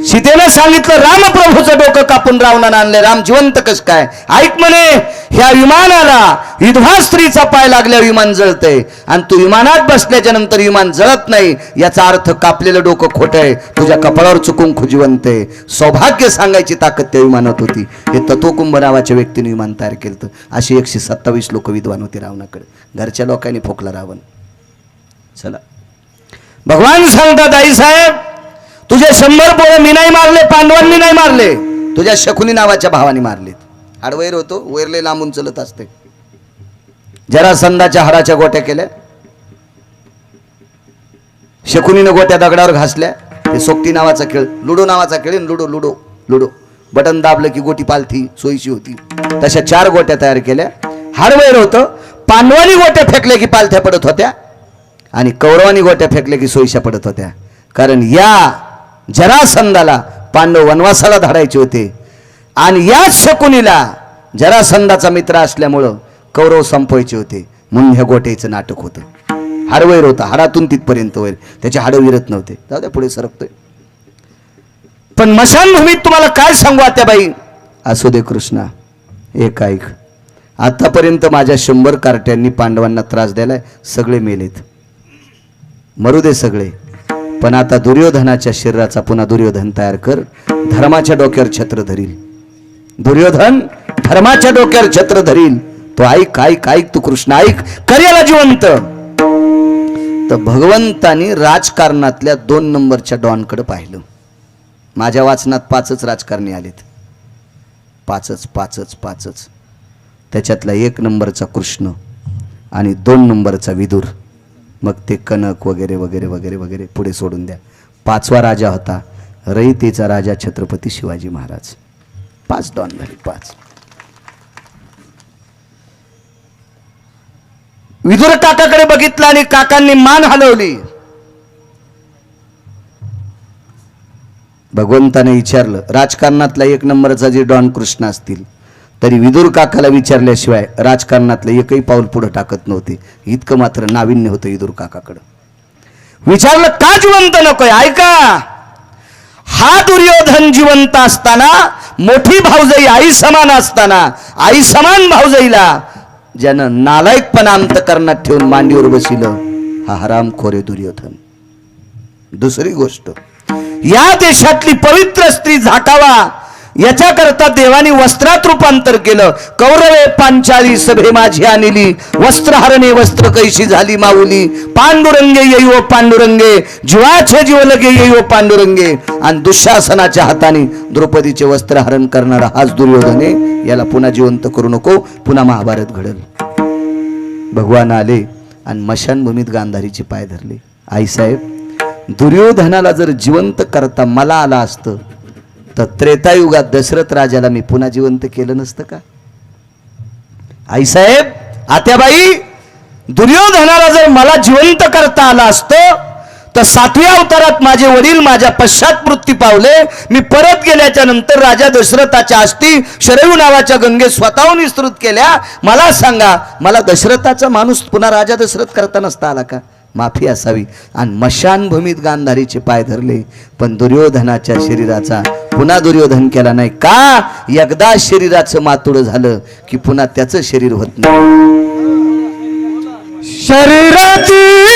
सीतेनं सांगितलं, रामप्रभूचं डोकं कापून रावणानं आणलंय, राम जिवंत कस काय? ऐक म्हणे, ह्या विमानाला विधवा स्त्रीचा पाय लागल्यावर विमान जळतंय आणि तू विमानात बसल्याच्या नंतर विमान जळत नाही. याचा अर्थ कापलेलं डोकं खोटं आहे, तुझ्या कपाळावर चुकून जिवंत आहे. सौभाग्य सांगायची ताकद त्या विमानात होती. हे तत्वकुंभ नावाच्या व्यक्तीने विमान तयार केलं. अशी 127 लोक विद्वान होते रावणाकडे. घरच्या लोकांनी फोकला रावण. चला, भगवान सांगतात, आई साहेब तुझे 100 पोरं मी नाही मारले, पांडवांनी नाही मारले, तुझ्या शकुनी नावाच्या भावाने मारलेत. हाडवैर होतो, वैरले लांबून चलत असते. जरासंधाच्या हाडाच्या गोट्या केल्या, शकुनीनं गोट्या दगडावर घासल्या. ते सोक्ती नावाचा खेळ, लुडो नावाचा खेळ. लुडो लुडो लुडो बटन दाबलं की गोटी पालथी सोयीची होती. तशा 4 गोट्या तयार केल्या. हाडवैर होतं. पांडवांनी गोट्या फेकल्या की पालथ्या पडत होत्या आणि कौरवांनी गोट्या फेकल्या की सोयीच्या पडत होत्या. कारण या जरासंधाला पांडव वनवासाला धाडायचे होते आणि याच शकुनीला जरासंधाचा मित्र असल्यामुळं कौरव संपवायचे होते. म्हणून ह्या गोट्याचं नाटक होतं. हाडवैर होता, हाडातून तिथपर्यंत वैर, त्याचे हाडं विरत नव्हते. जाऊ द्या, पुढे सरकतोय. पण मशानभूमीत तुम्हाला काय सांगू आत्याबाई? असू दे कृष्णा, एक ऐक. आतापर्यंत माझ्या 100 कार्ट्यांनी पांडवांना त्रास द्यायलाय, सगळे मेलेत. मरू दे सगळे, पण आता दुर्योधनाच्या शरीराचा पुन्हा दुर्योधन तयार कर. धर्माच्या डोक्यावर छत्र धरील दुर्योधन, धर्माच्या डोक्यावर छत्र धरील तो. ऐक ऐक ऐक, तू कृष्ण ऐक, कर्याला जिवंत. तर भगवंतानी राजकारणातल्या 2 नंबरच्या डॉनकडे पाहिलं. माझ्या वाचनात 5च राजकारणी आलेत. 5च. त्याच्यातला 1 नंबरचा कृष्ण आणि 2 नंबरचा विदुर. मग ते कनक वगैरे वगैरे वगैरे वगैरे पुढे सोडून द्या. 5वा राजा होता रयतेचा राजा छत्रपती शिवाजी महाराज. 5 डॉन झाले. 5 विदुर काकाकडे बघितलं आणि काकांनी मान हलवली. भगवंताने विचारलं, राजकारणातला 1 नंबरचा जे डॉन कृष्ण असतील तरी विदुर काकाला विचारल्याशिवाय राजकारणातलं एकही पाऊल पुढे टाकत नव्हते. इतकं मात्र नाविन्य होतं विदुर काकाकडं. विचारलं का जिवंत नकोय? ऐका, हा दुर्योधन जिवंत असताना, मोठी भाऊजाई आई समान असताना, आई समान भाऊजाईला ज्यानं नालायकपणा अंतकरणात ठेवून मांडीवर बसिलं, हा हरामखोर आहे दुर्योधन. दुसरी गोष्ट, या देशातली पवित्र स्त्री झाकावा याच्याकरता देवानी वस्त्रात रूपांतर केलं. कौरवे पांचाली सभे माझी आणली, वस्त्रहरणे वस्त्र कैशी झाली माऊली. पांडुरंगे येई ओ पांडुरंगे, जीवाचे जीव लगे येई ओ पांडुरंगे. आणि दुःशासनाच्या हाताने द्रौपदीचे वस्त्रहरण करणारा हाच दुर्योधन आहे. याला पुन्हा जिवंत करू नको, पुन्हा महाभारत घडल. भगवान आले आणि मशानभूमीत गांधारीचे पाय धरले. आईसाहेब, दुर्योधनाला जर जिवंत करता मला आला असतं तर त्रेतायुगात दशरथ राजाला मी पुन्हा जिवंत केलं नसतं का? आईसाहेब, आत्याबाई, दुर्योधनाला जर मला जिवंत करता आलं असतं तर 7व्या अवतारात माझे वडील माझ्या पश्चात मृत्यू पावले. मी परत गेल्याच्या नंतर राजा दशरथाच्या अस्थी शरयू नावाच्या गंगेत स्वतःहून विस्तृत केल्या. मला सांगा, मला दशरथाचा माणूस पुन्हा राजा दशरथ करता नसता आला का? माफी असावी. आणि मशानभूमीत गांधारीचे पाय धरले, पण दुर्योधनाच्या शरीराचा पुन्हा दुर्योधन केला नाही का? एकदा शरीराचं मातुड झालं की पुन्हा त्याचं शरीर होत नाही. शरीराची